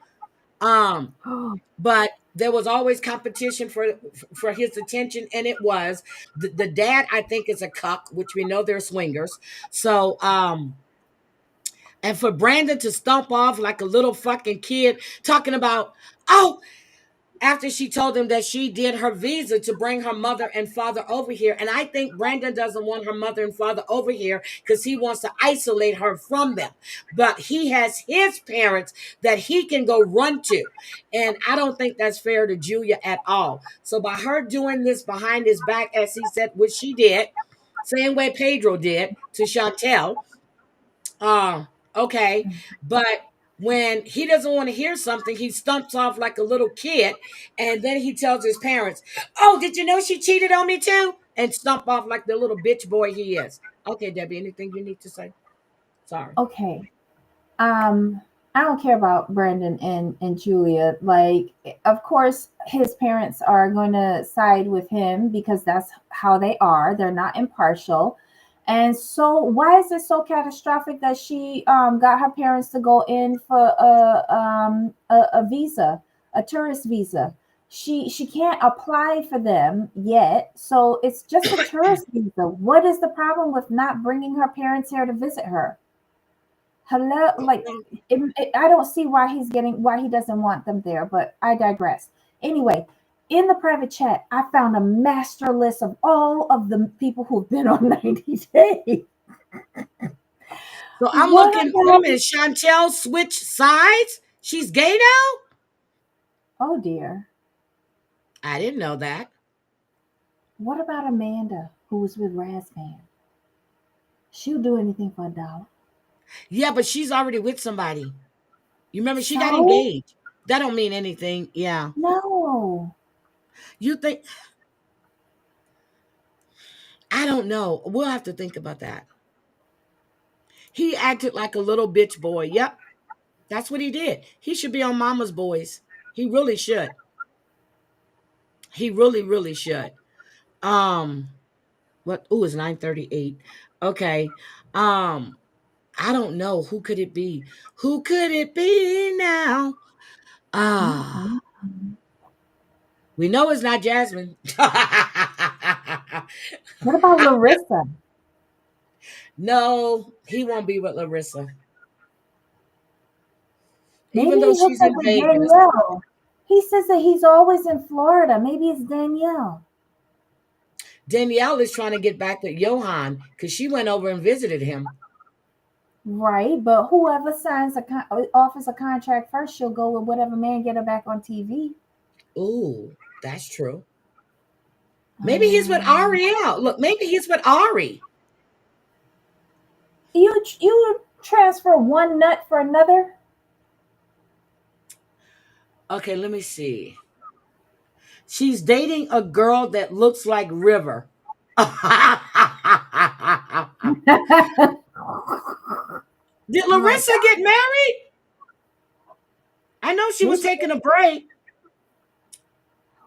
But there was always competition for his attention, and it was. The dad, I think, is a cuck, which we know they're swingers. So and for Brandon to stomp off like a little fucking kid talking about, oh, after she told him that she did her visa to bring her mother and father over here. And I think Brandon doesn't want her mother and father over here because he wants to isolate her from them. But he has his parents that he can go run to. And I don't think that's fair to Julia at all. So by her doing this behind his back, as he said, which she did, same way Pedro did to Chantel, okay, but when he doesn't want to hear something, he stumps off like a little kid, and then he tells his parents, "Oh, did you know she cheated on me too?" And stump off like the little bitch boy he is. Okay, Debbie, anything you need to say? Sorry. Okay. I don't care about Brandon and Julia. Like, of course, his parents are going to side with him because that's how they are. They're not impartial. And so, why is it so catastrophic that she got her parents to go in for a visa, a tourist visa? She can't apply for them yet, so it's just a tourist visa. What is the problem with not bringing her parents here to visit her? Hello, like I don't see why he doesn't want them there, but I digress. Anyway, in the private chat, I found a master list of all of the people who've been on 90 Days. So I'm looking. Wait a minute, Chantel switch sides. She's gay now. Oh dear. I didn't know that. What about Amanda, who was with Razvan? She'll do anything for $1. Yeah, but she's already with somebody. You remember she got So? engaged. That don't mean anything. Yeah. No. You think I don't know. We'll have to think about that. He acted like a little bitch boy. Yep. That's what he did. He should be on Mama's Boys. He really should. He really, really should. What? Ooh, it's 9:38. Okay. Um, I don't know. Who could it be? Who could it be now? Ah, Mm-hmm. we know it's not Jasmine. What about Larissa? No, he won't be with Larissa. Maybe Even though he hooked she's up in with Vegas. Danielle. He says that he's always in Florida. Maybe it's Danielle. Danielle is trying to get back with Johan because she went over and visited him. Right, but whoever signs offers a contract first, she'll go with whatever man get her back on TV. Ooh, that's true. Maybe he's with Ariel. Look, maybe he's with Ari. You transfer one nut for another? Okay, let me see. She's dating a girl that looks like River. Did Larissa get married? I know she was taking a break.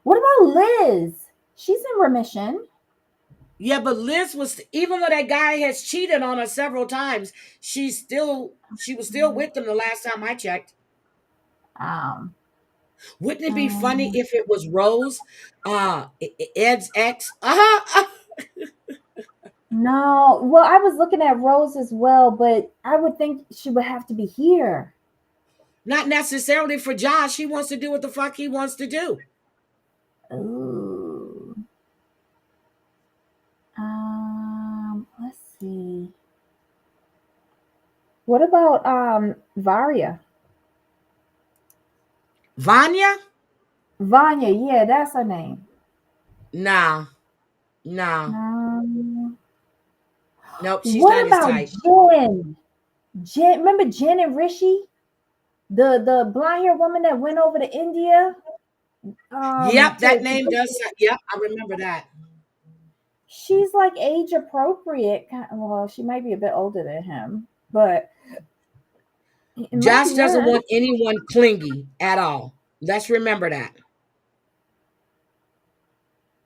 What about Liz? She's in remission. Yeah, but Liz was, even though that guy has cheated on her several times, she was still with him the last time I checked. Wouldn't it be funny if it was Rose, Ed's ex? No, well, I was looking at Rose as well, but I would think she would have to be here. Not necessarily for Josh. He wants to do what the fuck he wants to do. Ooh. Let's see. What about Varya? Vanya? Vanya, yeah, that's her name. Nah. Nope, she's what not his about type. Jen? Remember Jen and Rishi? The blonde hair woman that went over to India? Yep, that name does. Yep, I remember that. She's like age appropriate. Well, she might be a bit older than him, but Josh doesn't want anyone clingy at all. Let's remember that.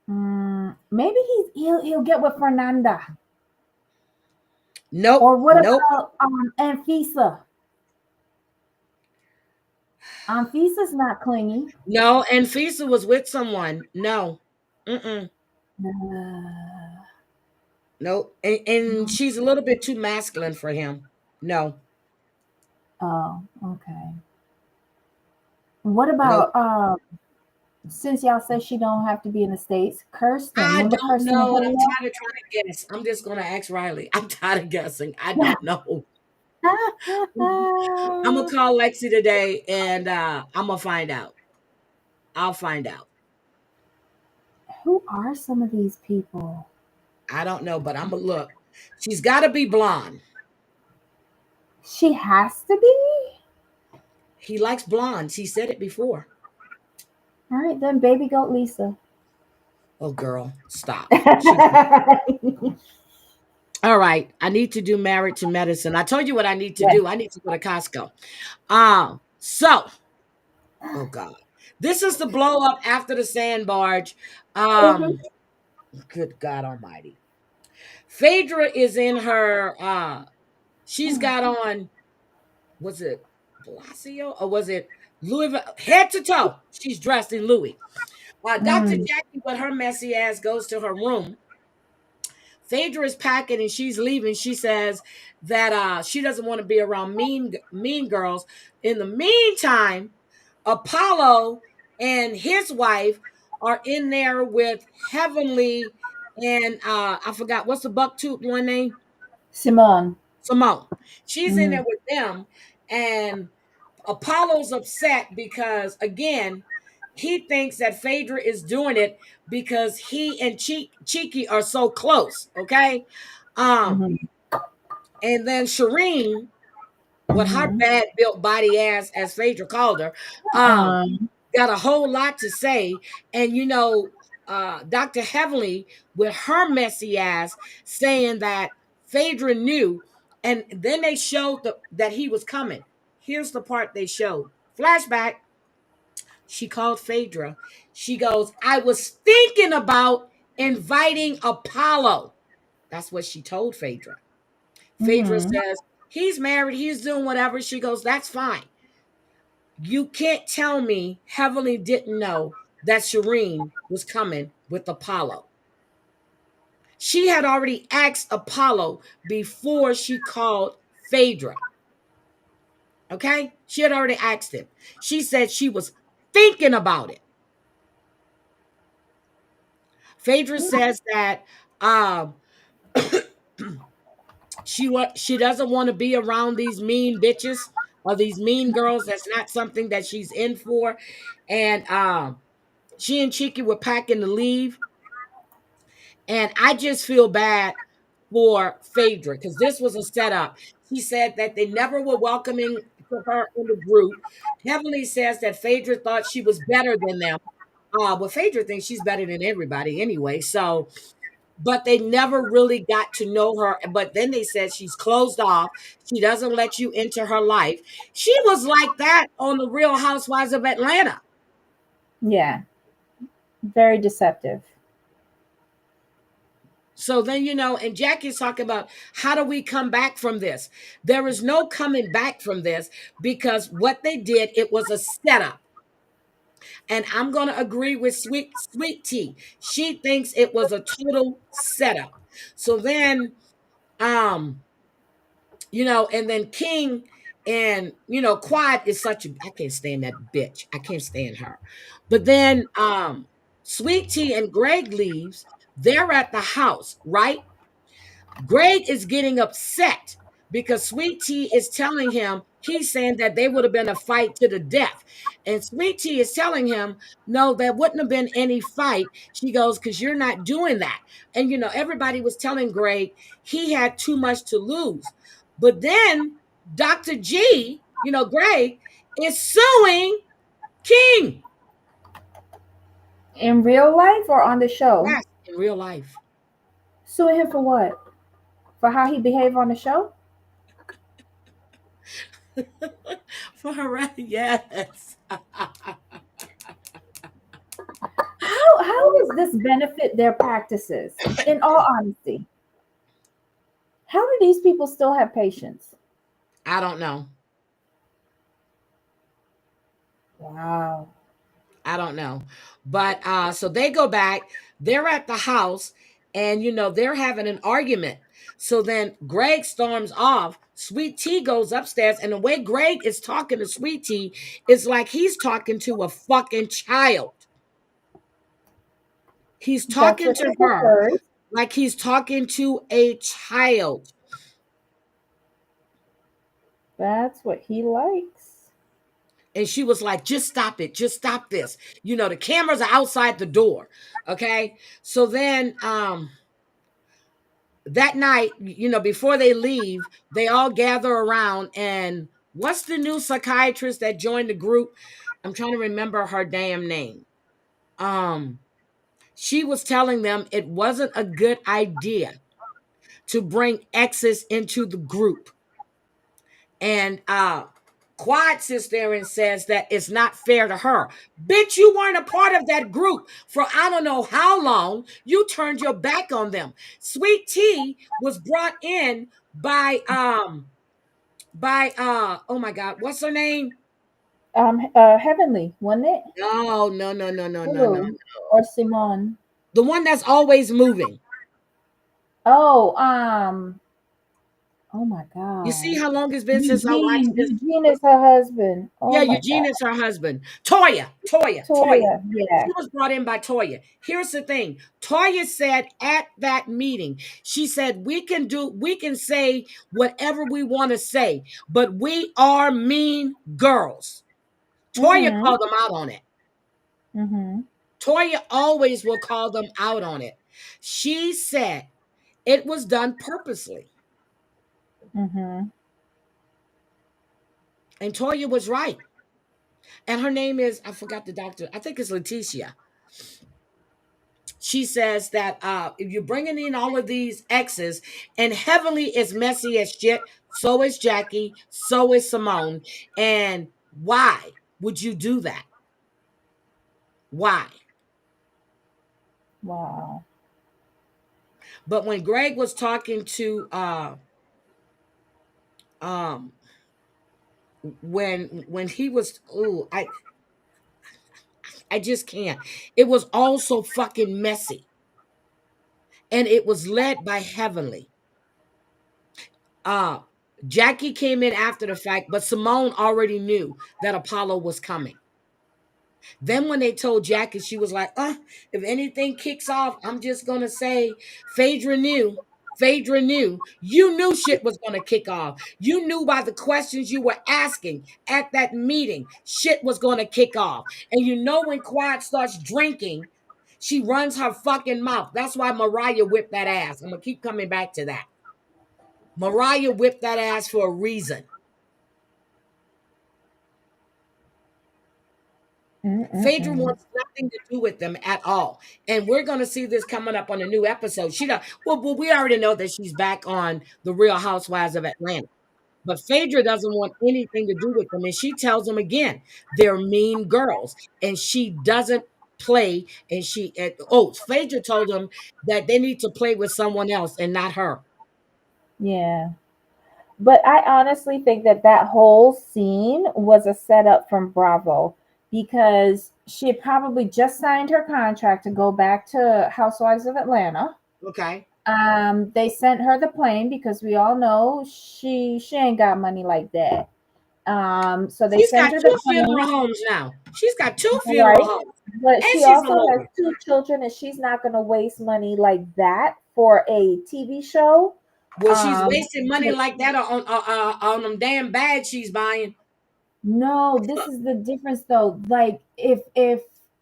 Maybe he'll get with Fernanda. Nope. Or what about Anfisa? Anfisa's not clingy. No, Anfisa was with someone. No. Nope. And she's a little bit too masculine for him. No. Oh, okay. What about since y'all say she don't have to be in the States, Kirsten? I Remember don't Kirsten know, and I'm tired of trying to guess. I'm just gonna ask Riley. I'm tired of guessing. I don't know. I'm gonna call Lexi today, and I'm gonna find out. I'll find out. Who are some of these people? I don't know, but I'm gonna look. She's got to be blonde. She has to be. He likes blondes. He said it before. All right, then, baby goat Lisa. Oh, girl, stop. All right, I need to do Married to Medicine. I told you what I need to do. I need to go to Costco. Oh God, this is the blow up after the sand barge. Good God Almighty. Phaedra is in her. She's got on. Was it Blasio or was it Louis? Head to toe, she's dressed in Louis. Dr. Jackie, with her messy ass, goes to her room. Phaedra is packing and she's leaving. She says that she doesn't want to be around mean girls. In the meantime, Apollo and his wife are in there with Heavenly and I forgot what's the bucktooth one name? Simone. She's in there with them, and Apollo's upset because again he thinks that Phaedra is doing it because he and Cheeky are so close. Okay. Mm-hmm. And then Shireen, with her Mm-hmm. bad built body ass, as Phaedra called her, got a whole lot to say. And Dr. Heavenly with her messy ass saying that Phaedra knew, and then they showed that he was coming. Here's the part they showed. Flashback. She called Phaedra. She goes, I was thinking about inviting Apollo. That's what she told Phaedra. Phaedra Mm-hmm. says, he's married, he's doing whatever. She goes, that's fine. You can't tell me Heavenly didn't know that Shireen was coming with Apollo. She had already asked Apollo before she called Phaedra. Okay? She had already asked him. She said she was thinking about it. Phaedra says that she doesn't want to be around these mean bitches or these mean girls. That's not something that she's in for. And she and Cheeky were packing to leave. And I just feel bad for Phaedra because this was a setup. She said that they never were welcoming to her in the group. Heavenly says that Phaedra thought she was better than them. Well, Phaedra thinks she's better than everybody anyway. So, but they never really got to know her. But then they said she's closed off. She doesn't let you into her life. She was like that on the Real Housewives of Atlanta. Yeah. Very deceptive. So then, and Jackie's talking about how do we come back from this? There is no coming back from this because what they did, it was a setup. And I'm going to agree with Sweet Tea. She thinks it was a total setup. So then, and then King and, Quad is I can't stand that bitch. I can't stand her. But then Sweet Tea and Greg leaves. They're at the house, right? Greg is getting upset because Sweet Tea is telling him, he's saying that they would have been a fight to the death. And Sweet Tea is telling him, no, there wouldn't have been any fight. She goes, because you're not doing that. And, everybody was telling Greg he had too much to lose. But then Dr. G, Greg, is suing King. In real life or on the show? Yes, in real life. Suing him for what? For how he behaved on the show? For her, yes. How does this benefit their practices? In all honesty, how do these people still have patience? I don't know. Wow. I don't know. But so they go back, they're at the house, and they're having an argument. So then Greg storms off. Sweet Tea goes upstairs, and the way Greg is talking to Sweet Tea is like he's talking to a fucking child. He's talking to her like he's talking to a child. That's what he likes. And she was like, just stop it. Just stop this. The cameras are outside the door. Okay. So then that night, before they leave, they all gather around. And what's the new psychiatrist that joined the group? I'm trying to remember her damn name. She was telling them it wasn't a good idea to bring exes into the group. And Quad sits there and says that it's not fair to her. Bitch, you weren't a part of that group for I don't know how long. You turned your back on them. Sweet Tea was brought in by oh my God, what's her name? Heavenly, wasn't it? No. Or Simone. The one that's always moving. Oh, oh my God. You see how long it's been since I watched this? Eugene is her husband. Oh yeah, Eugene God. is her husband. Toya. Yeah. She was brought in by Toya. Here's the thing. Toya said at that meeting, she said, we can say whatever we want to say, but we are mean girls. Toya called them out on it. Toya always will call them out on it. She said it was done purposely. And Toya was right. And her name is, I forgot the doctor, I think it's Leticia. She says that if you're bringing in all of these exes, and Heavenly is messy as shit, so is Jackie, so is Simone. And why would you do that? Why? Wow. But when Greg was talking to when he was, ooh, I just can't. It was all so fucking messy. And it was led by Heavenly. Uh Jackie came in after the fact, but Simone already knew that Apollo was coming. Then when they told Jackie, she was like, if anything kicks off, I'm just gonna say Phaedra knew. Phaedra knew. You knew shit was gonna kick off. You knew by the questions you were asking at that meeting, shit was gonna kick off. And you know when Quiet starts drinking, she runs her fucking mouth. That's why Mariah whipped that ass. I'm gonna keep coming back to that. Mariah whipped that ass for a reason. Phaedra wants nothing to do with them at all. And we're going to see this coming up on a new episode. Well, we already know that she's back on The Real Housewives of Atlanta. But Phaedra doesn't want anything to do with them. And she tells them again, they're mean girls. And she doesn't play. And Phaedra told them that they need to play with someone else and not her. Yeah. But I honestly think that whole scene was a setup from Bravo, because she had probably just signed her contract to go back to Housewives of Atlanta. Okay. They sent her the plane because we all know she ain't got money like that. So they sent her the plane. She's got 2 funeral homes now. She's got 2 funeral homes. But and she she's also alone. has 2 children, and she's not going to waste money like that for a TV show. Well, she's wasting money like that on them damn bags she's buying. No, this is the difference though. Like if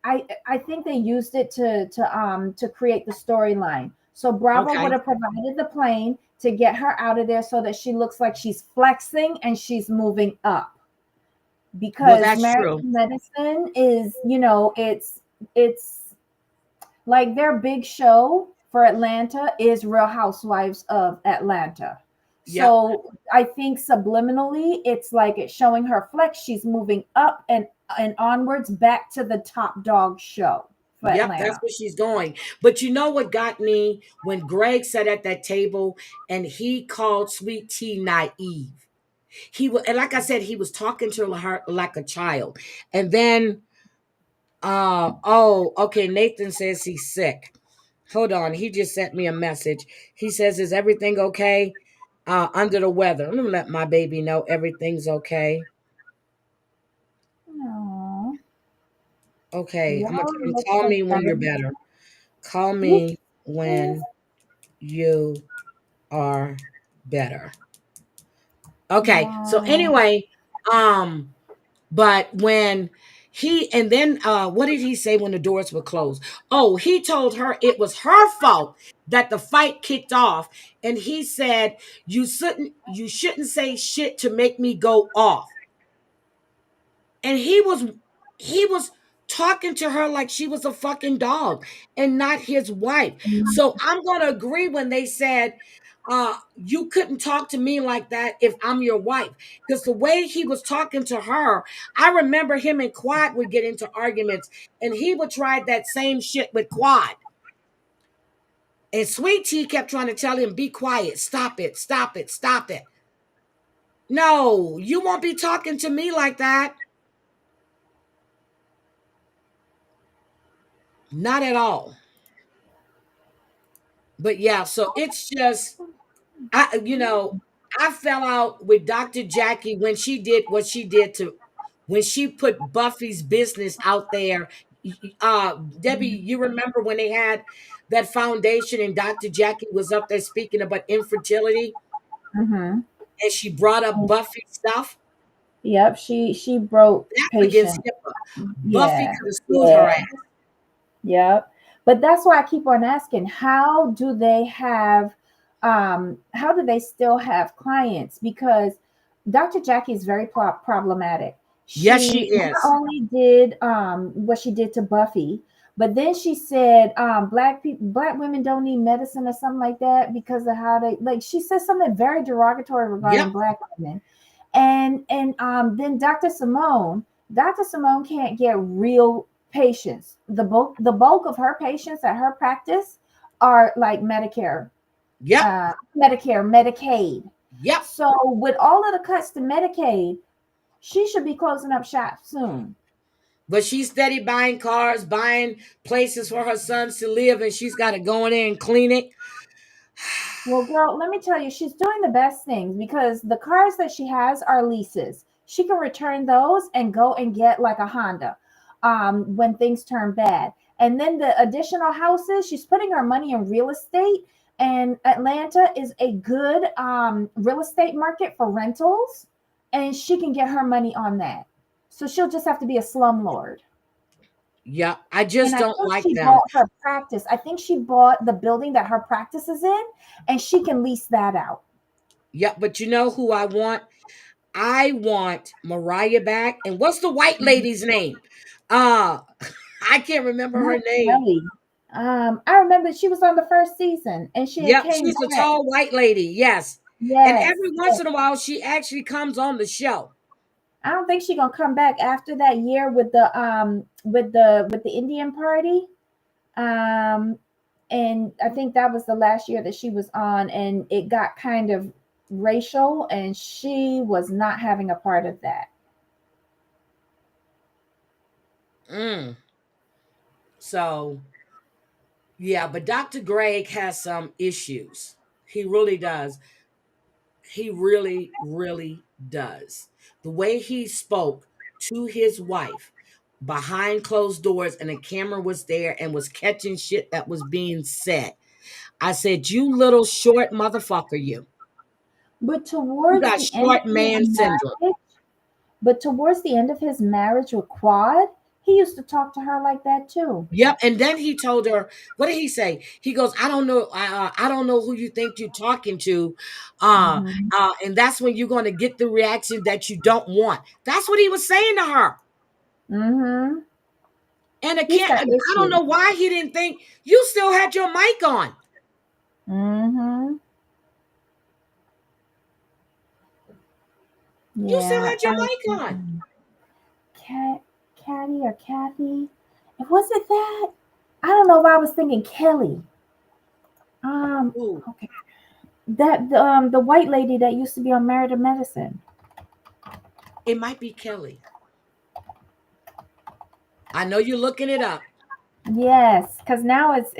I think they used it to create the storyline. So Bravo would have provided the plane to get her out of there so that she looks like she's flexing and she's moving up. Because American Medicine is, it's like their big show for Atlanta is Real Housewives of Atlanta. So I think subliminally, it's like it's showing her flex. She's moving up and onwards back to the top dog show. Yep, that's where she's going. But you know what got me? When Greg sat at that table and he called Sweet Tea naive. And like I said, he was talking to her like a child. And then, Nathan says he's sick. Hold on, he just sent me a message. He says, is everything okay? Under the weather. I'm gonna let my baby know everything's okay. Aww. Okay, I'm gonna tell him, call me when you're better. Call me when you are better. Okay, so anyway, but when and then what did he say when the doors were closed? Oh, he told her it was her fault that the fight kicked off, and he said you shouldn't say shit to make me go off. And he was talking to her like she was a fucking dog and not his wife. So I'm gonna agree when they said you couldn't talk to me like that if I'm your wife. Because the way he was talking to her, I remember him and Quad would get into arguments, and he would try that same shit with Quad. And Sweet Tea kept trying to tell him, be quiet, stop it, stop it, stop it. No, you won't be talking to me like that. Not at all. But yeah, so it's just, I fell out with Dr. Jackie when she did what she did when she put Buffy's business out there. Debbie, you remember when they had that foundation and Dr. Jackie was up there speaking about infertility? And she brought up Buffy stuff? Yep, she broke That's against patient. HIPAA. Buffy Yeah, could have sued her yeah, ass. yep. But that's why I keep on asking, how do they still have clients? Because Dr. Jackie is very problematic. Yes, she She not is. only did what she did to Buffy, but then she said black women don't need medicine or something like that because of how they, like, she said something very derogatory regarding Yep. black women. And then Dr. Simone can't get real patients. The bulk of her patients at her practice are like Medicare, Yep. Medicaid. Yep. So with all of the cuts to Medicaid, she should be closing up shop soon. But she's steady buying cars, buying places for her sons to live, and she's got to go in there and clean it. Well, girl, let me tell you, she's doing the best things because the cars that she has are leases. She can return those and go and get like a Honda when things turn bad. And then the additional houses, she's putting her money in real estate. And Atlanta is a good real estate market for rentals. And she can get her money on that. So she'll just have to be a slumlord. Yeah, I just And I don't think like she them. bought her practice. I think she bought the building that her practice is in, and she can lease that out. Yeah, but you know who I want? I want Mariah back. And what's the white lady's name? Uh I can't remember her Not name. Kelly. I remember she was on the first season, and she had Yep, came she's a back. tall white lady. Yes. And Yes, every once yes. in a while she actually comes on the show. I don't think she's gonna come back after that year with the Indian party. Um, and I think that was the last year that she was on, and it got kind of racial, and she was not having a part of that. So yeah, but Dr. Greg has some issues. He really does. He really, really does. The way he spoke to his wife behind closed doors and the camera was there and was catching shit that was being said. I said, "You little short motherfucker, you. But You towards got the end of short his man syndrome." marriage, but towards the end of his marriage with Quad, he used to talk to her like that too. Yep. And then he told her, what did he say? He goes, "I don't know. I don't know who you think you're talking to. Mhm. And that's when you're going to get the reaction that you don't want." That's what he was saying to her. Mm-hmm. And He's got I don't issues. know why he didn't think you still had your mic on. Mm-hmm. You still Yeah. had your mic on. Caddy or Kathy? Was it that? I don't know if I was thinking Kelly. Ooh, Okay. That the white lady that used to be on Married to Medicine. it might be Kelly. I know you're looking it up. Yes, because now it's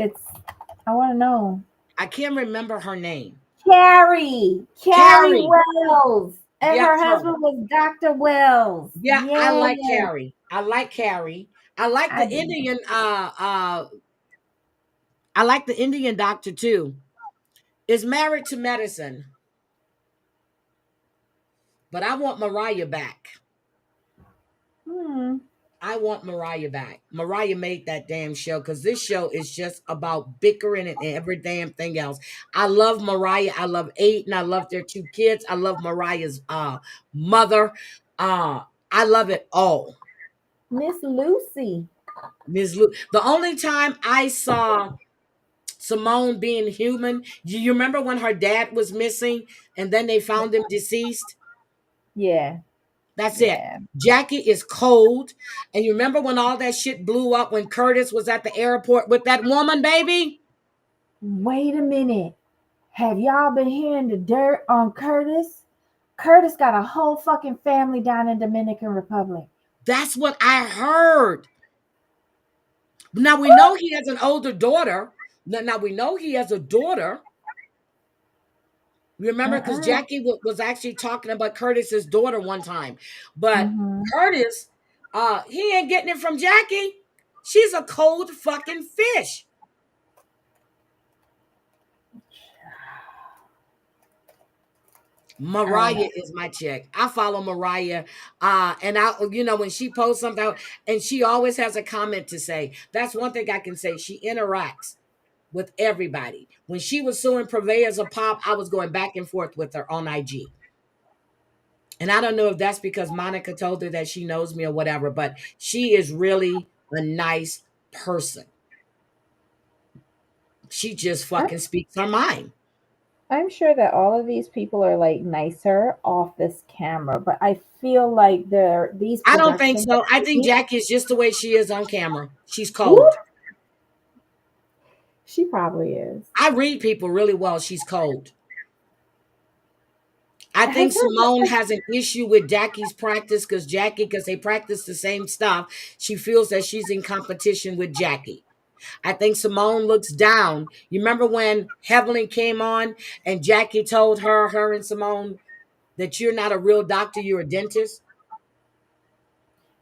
I want to know. I can't remember her name. Carrie Carrie. Wells. And Yep, her her. husband was Dr. Wells. Yeah, I Yes. like Carrie. I like Carrie. I like I the do. Indian I like the Indian doctor too. Is Married to Medicine. But I want Mariah back. Hmm. I want Mariah back. Mariah made that damn show because this show is just about bickering and every damn thing else. I love Mariah. I love Aiden. I love their two kids. I love Mariah's mother. I love it all. Miss Lucy. Ms. Lu. The only time I saw Simone being human, you remember when her dad was missing and then they found him deceased? Yeah. That's it. Yeah. Jackie is cold. And you remember when all that shit blew up when Curtis was at the airport with that woman, baby? Wait a minute. Have y'all been hearing the dirt on Curtis? Curtis got a whole fucking family down in Dominican Republic. That's what I heard. Now we know he has an older daughter. Now we know he has a daughter. Remember, because Uh-uh. Jackie was actually talking about Curtis's daughter one time. But Mm-hmm. Curtis, he ain't getting it from Jackie. She's a cold fucking fish. Mariah is my chick. I follow Mariah. And I, when she posts something and she always has a comment to say, that's one thing I can say. She interacts with everybody. When she was suing purveyors of pop, I was going back and forth with her on IG. And I don't know if that's because Monica told her that she knows me or whatever, but she is really a nice person. She just fucking speaks her mind. I'm sure that all of these people are like nicer off this camera, but I feel like these. I don't think so. I think Jackie is just the way she is on camera. She's cold. Ooh. She probably is. I read people really well. She's cold. I think Simone has an issue with Jackie's practice because they practice the same stuff. She feels that she's in competition with Jackie. I think Simone looks down. You remember when Heavenly came on and Jackie told her and Simone, that you're not a real doctor, you're a dentist?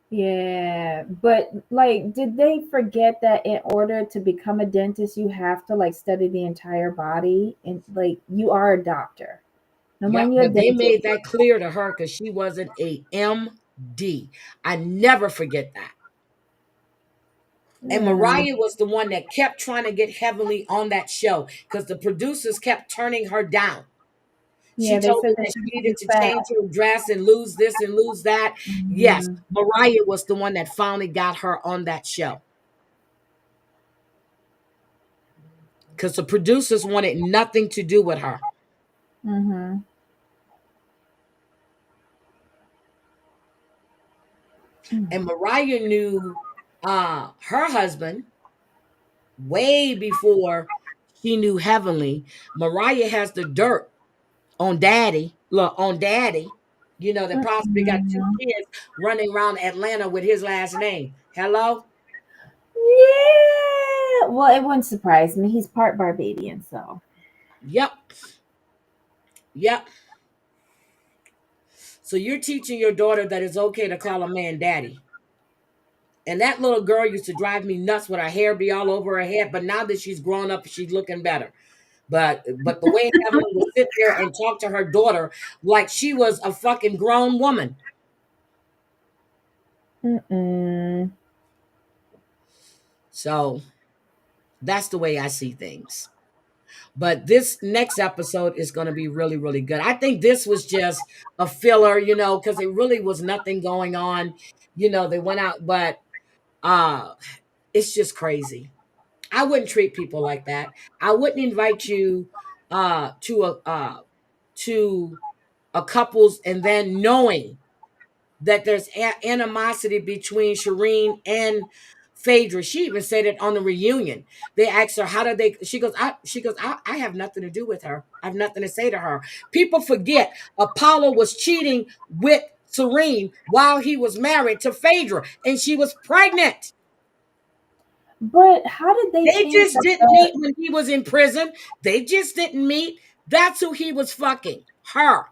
Yeah, but like, did they forget that in order to become a dentist, you have to like study the entire body and like you are a doctor. But they made that clear to her because she wasn't a MD. I never forget that. And Mariah was the one that kept trying to get Heavenly on that show because the producers kept turning her down. She told her that she needed to change her dress and lose this and lose that. Yes, Mariah was the one that finally got her on that show. Because the producers wanted nothing to do with her. Mm-hmm. And Mariah knew her husband way before she knew Heavenly. Mariah has the dirt on Daddy. Look, on Daddy. That possibly got 2 kids running around Atlanta with his last name. Hello? Yeah. Well, it wouldn't surprise me. He's part Barbadian, so. Yep. So you're teaching your daughter that it's okay to call a man daddy. And that little girl used to drive me nuts with her hair be all over her head. But now that she's grown up, she's looking better. But the way Evelyn would sit there and talk to her daughter like she was a fucking grown woman. So that's the way I see things. But this next episode is going to be really, really good. I think this was just a filler, because it really was nothing going on. They went out, but it's just crazy. I wouldn't treat people like that. I wouldn't invite you to a couple's and then knowing that there's animosity between Shireen and Phaedra. She even said it on the reunion. They asked her, how did they, she goes, I have nothing to do with her. I have nothing to say to her. People forget Apollo was cheating with Serene while he was married to Phaedra and she was pregnant. But how did they? They just didn't meet when he was in prison. They just didn't meet. That's who he was fucking, her.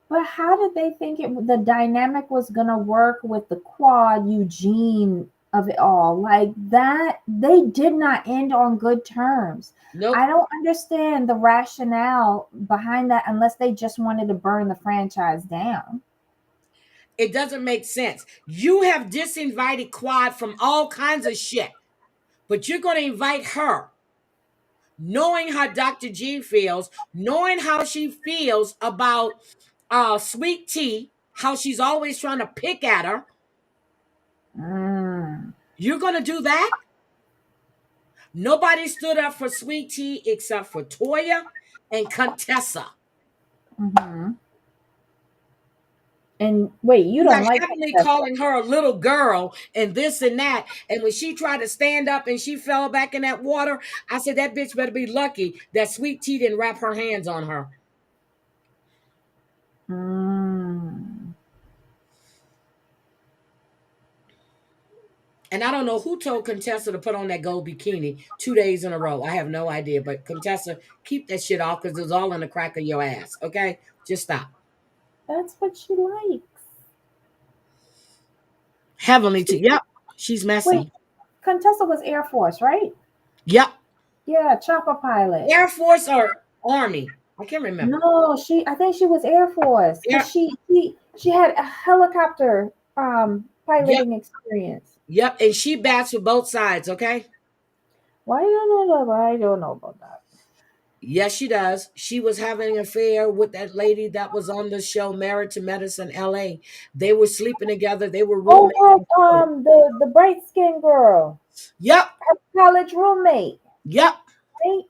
But how did they think the dynamic was gonna work with the quad Eugene of it all? Like that, they did not end on good terms. Nope. I don't understand the rationale behind that unless they just wanted to burn the franchise down. It doesn't make sense. You have disinvited Quad from all kinds of shit, but you're going to invite her, knowing how Dr. G feels, knowing how she feels about Sweet Tea, how she's always trying to pick at her. You're going to do that? Nobody stood up for Sweet Tea except for Toya and Contessa. Mm-hmm. And wait, you don't like Heavenly calling her a little girl and this and that. And when she tried to stand up and she fell back in that water, I said, that bitch better be lucky that Sweet Tea didn't wrap her hands on her. And I don't know who told Contessa to put on that gold bikini 2 days in a row. I have no idea. But Contessa, keep that shit off because it's all in the crack of your ass. Okay? Just stop. That's what she likes. Heavenly Tea. Yep. She's messy. Wait, Contessa was Air Force, right? Yep. Yeah, chopper pilot. Air Force or Army? I can't remember. No, I think she was Air Force Yeah. because she had a helicopter piloting experience. Yep, and she bats with both sides, okay? Why you don't know that? I don't know about that. Yes, she does. She was having an affair with that lady that was on the show Married to Medicine LA. They were sleeping together. They were roommates. Oh, the bright skinned girl. Yep. Her college roommate. Yep. Right?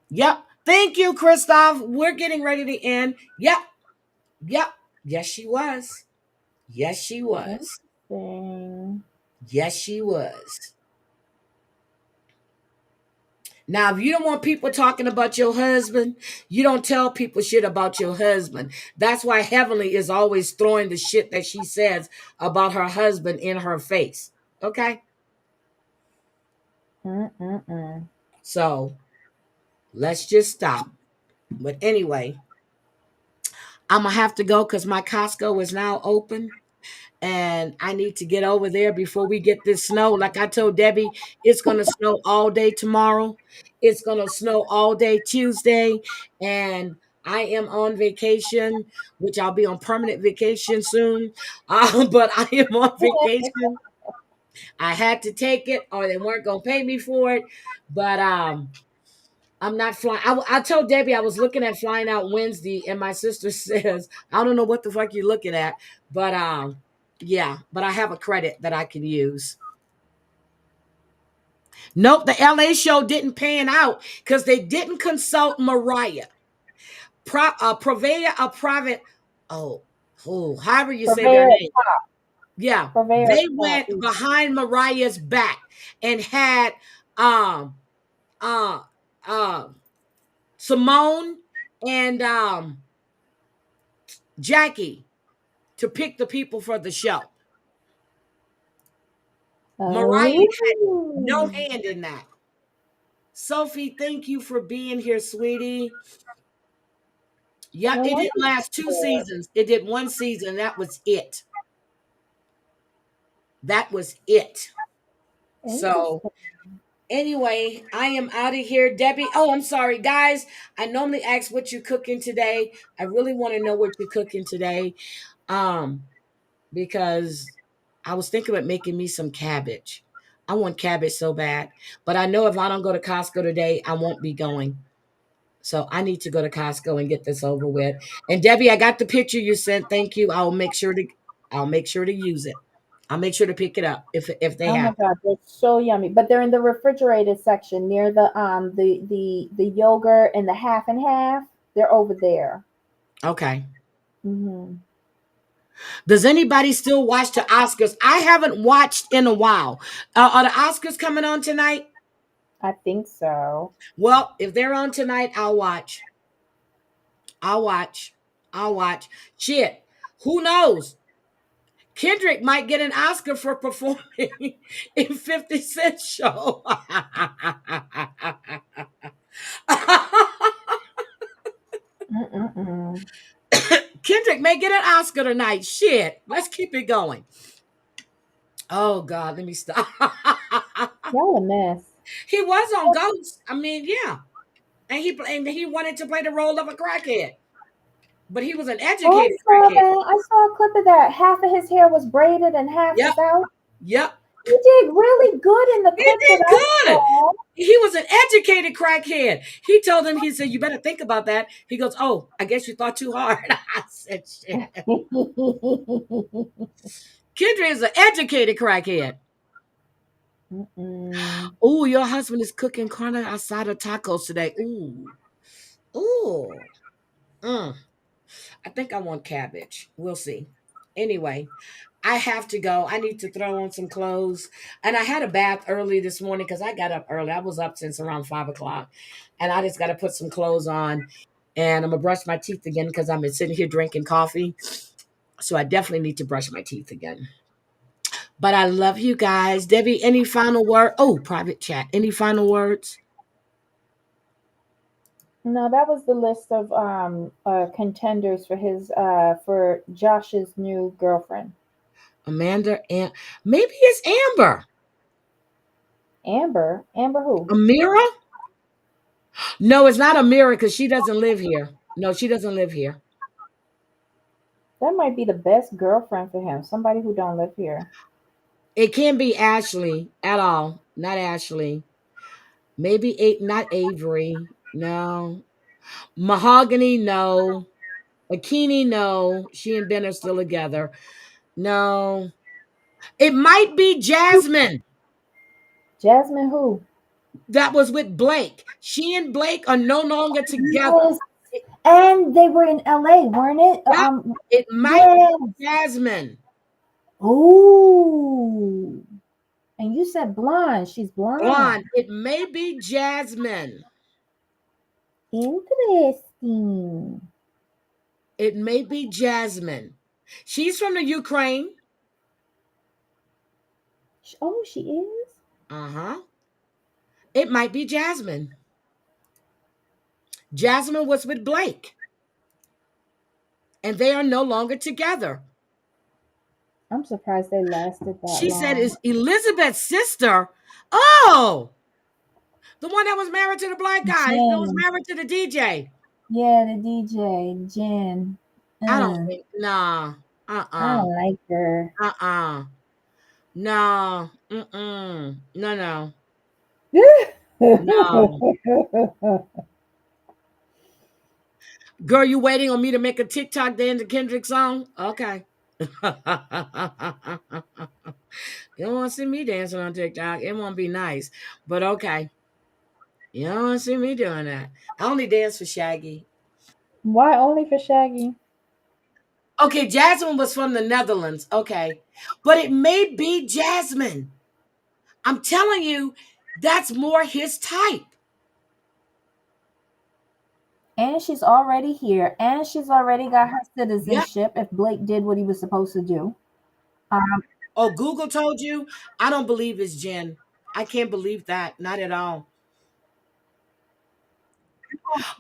Yep. Thank you, Christoph. We're getting ready to end. Yep. Yep. Yes, she was. Yes, she was. Yes, she was. Now, if you don't want people talking about your husband, you don't tell people shit about your husband. That's why Heavenly is always throwing the shit that she says about her husband in her face. Okay? So, let's just stop. But anyway, I'm going to have to go because my Costco is now open. And I need to get over there before we get this snow. Like I told Debbie, it's going to snow all day tomorrow. It's going to snow all day Tuesday. And I am on vacation, which I'll be on permanent vacation soon. But I am on vacation. I had to take it or they weren't going to pay me for it. But I'm not flying. I told Debbie I was looking at flying out Wednesday, and my sister says, I don't know what the fuck you're looking at. But yeah, but I have a credit that I can use. Nope, the LA show didn't pan out because they didn't consult Mariah. Purveyor, a private, however you say their name. Yeah, they went behind Mariah's back and had Simone and Jackie to pick the people for the show. Mariah had no hand in that. Sophie, thank you for being here, sweetie. Yeah, it didn't last 2 seasons. It did 1 season. That was it. That was it. So anyway, I am out of here. Debbie, I'm sorry, guys. I normally ask what you're cooking today. I really want to know what you're cooking today. Because I was thinking about making me some cabbage. I want cabbage so bad. But I know if I don't go to Costco today, I won't be going. So I need to go to Costco and get this over with. And Debbie, I got the picture you sent. Thank you. I'll make sure to use it. I'll make sure to pick it up if they have. Oh my God, they're so yummy. But they're in the refrigerated section near the yogurt and the half and half. They're over there. Okay. Does anybody still watch the Oscars? I haven't watched in a while. Are the Oscars coming on tonight? I think so. Well, if they're on tonight, I'll watch. Shit. Who knows? Kendrick might get an Oscar for performing in 50 Cent's show. Kendrick may get an Oscar tonight. Shit. Let's keep it going. Oh, God. Let me stop. Y'all a mess. He was on Ghost. I mean, yeah. And he wanted to play the role of a crackhead. But he was an educated crackhead. I saw a clip of that. Half of his hair was braided and half was out. Yep. He did really good in the clip. He did good. He was an educated crackhead. He told him, he said, you better think about that. He goes, oh, I guess you thought too hard. I said, shit. Kendra is an educated crackhead. Oh, your husband is cooking carne asada tacos today. Ooh. I think I want cabbage. We'll see. Anyway, I have to go. I need to throw on some clothes. And I had a bath early this morning because I got up early. I was up since around 5 o'clock. And I just got to put some clothes on. And I'm going to brush my teeth again because I've been sitting here drinking coffee. So I definitely need to brush my teeth again. But I love you guys. Debbie, any final word? Oh, private chat. Any final words? No, that was the list of contenders for Josh's new girlfriend. Amanda and maybe it's Amber. Amber who? Amira? No, it's not Amira because she doesn't live here. No, she doesn't live here. That might be the best girlfriend for him. Somebody who don't live here. It can't be Ashley at all. Not Ashley. Maybe not Avery. No. Mahogany, no. Akini, no. She and Ben are still together. No. It might be Jasmine. Jasmine who? That was with Blake. She and Blake are no longer together. Yes. And they were in LA, weren't it? Yep. It might be Jasmine. Ooh. And you said blonde. She's blonde. Blonde. It may be Jasmine. Interesting. It may be Jasmine. She's from the Ukraine. Oh, she is? Uh-huh. It might be Jasmine. Jasmine was with Blake. And they are no longer together. I'm surprised they lasted that She long. said, is Elizabeth's sister? Oh, the one that was married to the black guy. Jen. That was married to the DJ. Yeah, the DJ, Jen. I don't think, nah. I don't like her. No. No. No. No. Girl, you waiting on me to make a TikTok dance to Kendrick song? Okay. You don't want to see me dancing on TikTok. It won't be nice. But okay. You don't want to see me doing that. I only dance for Shaggy. Why only for Shaggy? Okay, Jasmine was from the Netherlands. Okay. But it may be Jasmine. I'm telling you, that's more his type. And she's already here. And she's already got her citizenship if Blake did what he was supposed to do. Oh, Google told you? I don't believe it's Jen. I can't believe that. Not at all.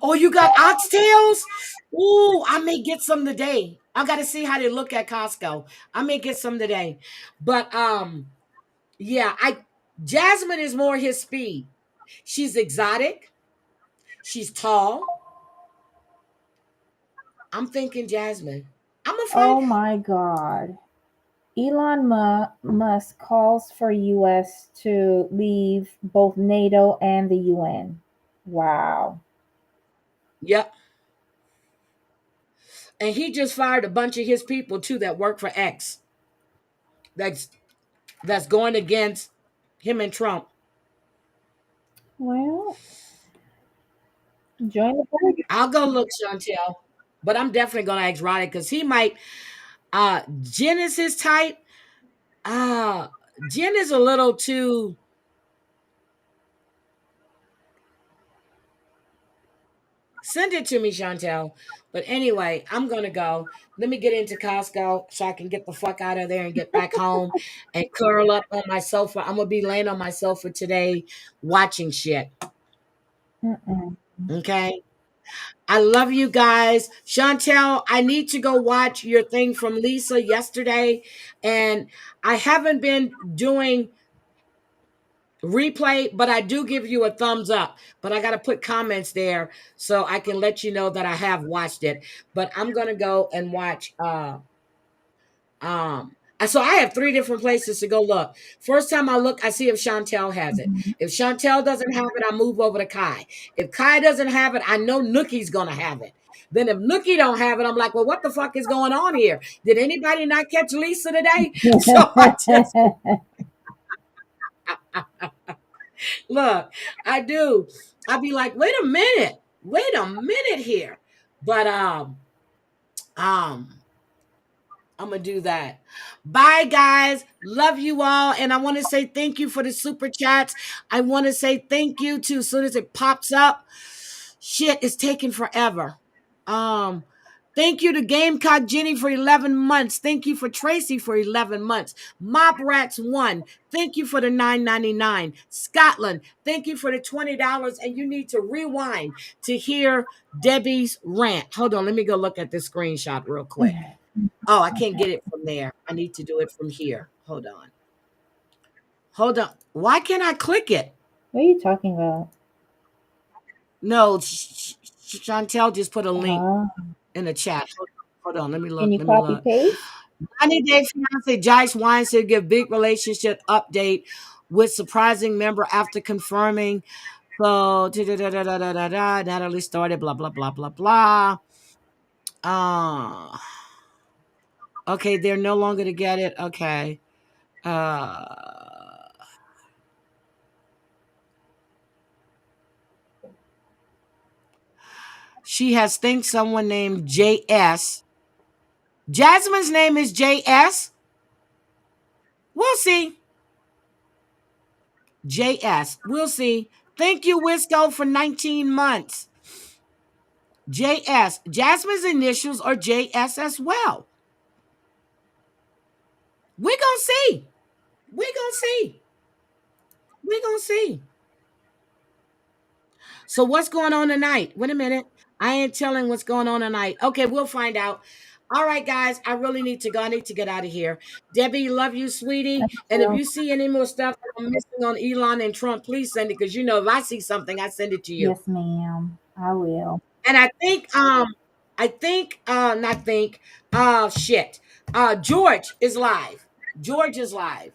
Oh, you got oxtails? Ooh, I may get some today. I got to see how they look at Costco. I may get some today. But yeah, Jasmine is more his speed. She's exotic. She's tall. I'm thinking Jasmine. I'm afraid. Oh my God. Elon Musk calls for U.S. to leave both NATO and the UN. Wow. Yep. And he just fired a bunch of his people too that work for X. That's going against him and Trump. Well, join the party. I'll go look, Chantel. But I'm definitely gonna ask Roddy because he might Jen is his type. Jen is a little too. Send it to me, Chantel. But anyway, I'm gonna go. Let me get into Costco so I can get the fuck out of there and get back home and curl up on my sofa. I'm gonna be laying on my sofa today watching shit. Okay. I love you guys. Chantel, I need to go watch your thing from Lisa yesterday. And I haven't been doing replay, but I do give you a thumbs up. But I got to put comments there so I can let you know that I have watched it. But I'm going to go and watch so I have 3 different places to go look. First time I look, I see if Chantel has it. If Chantel doesn't have it, I move over to Kai. If Kai doesn't have it, I know Nookie's gonna have it. Then if Nookie don't have it, I'm like, well, what the fuck is going on here? Did anybody not catch Lisa today? So I just look, I do. I'd be like, wait a minute here. But I'm going to do that. Bye, guys. Love you all. And I want to say thank you for the super chats. I want to say thank you to, as soon as it pops up, shit, it's taking forever. Thank you to Gamecock Jenny for 11 months. Thank you for Tracy for 11 months. Mob Rats 1. Thank you for the $9.99. Scotland, thank you for the $20. And you need to rewind to hear Debbie's rant. Hold on. Let me go look at this screenshot real quick. Oh, I can't get it from there. I need to do it from here. Hold on. Why can't I click it? What are you talking about? No, Chantel just put a link in the chat. Hold on, let me look. Can you copy paste? 90 Day Fiance Joyce Weinstein give big relationship update with surprising member after confirming. So Natalie started blah blah blah blah blah. Okay, they're no longer to get it. Okay. She has think someone named JS. Jasmine's name is JS. We'll see. JS. We'll see. Thank you, Wisco, for 19 months. JS. Jasmine's initials are JS as well. We're going to see. We're going to see. We're going to see. So what's going on tonight? Wait a minute. I ain't telling what's going on tonight. Okay, we'll find out. All right, guys, I really need to go. I need to get out of here. Debbie, love you, sweetie. And if you see any more stuff that I'm missing on Elon and Trump, please send it, because you know if I see something, I send it to you. Yes, ma'am. I will. And George is live. George is live.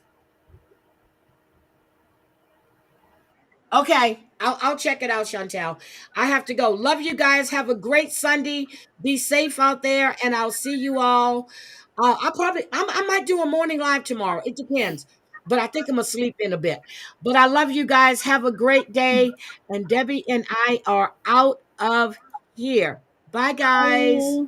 Okay, I'll check it out, Chantel. I have to go. Love you guys. Have a great Sunday. Be safe out there, and I'll see you all. I might do a morning live tomorrow. It depends, but I think I'm gonna sleep in a bit. But I love you guys. Have a great day, and Debbie and I are out of here. Bye, guys. Bye.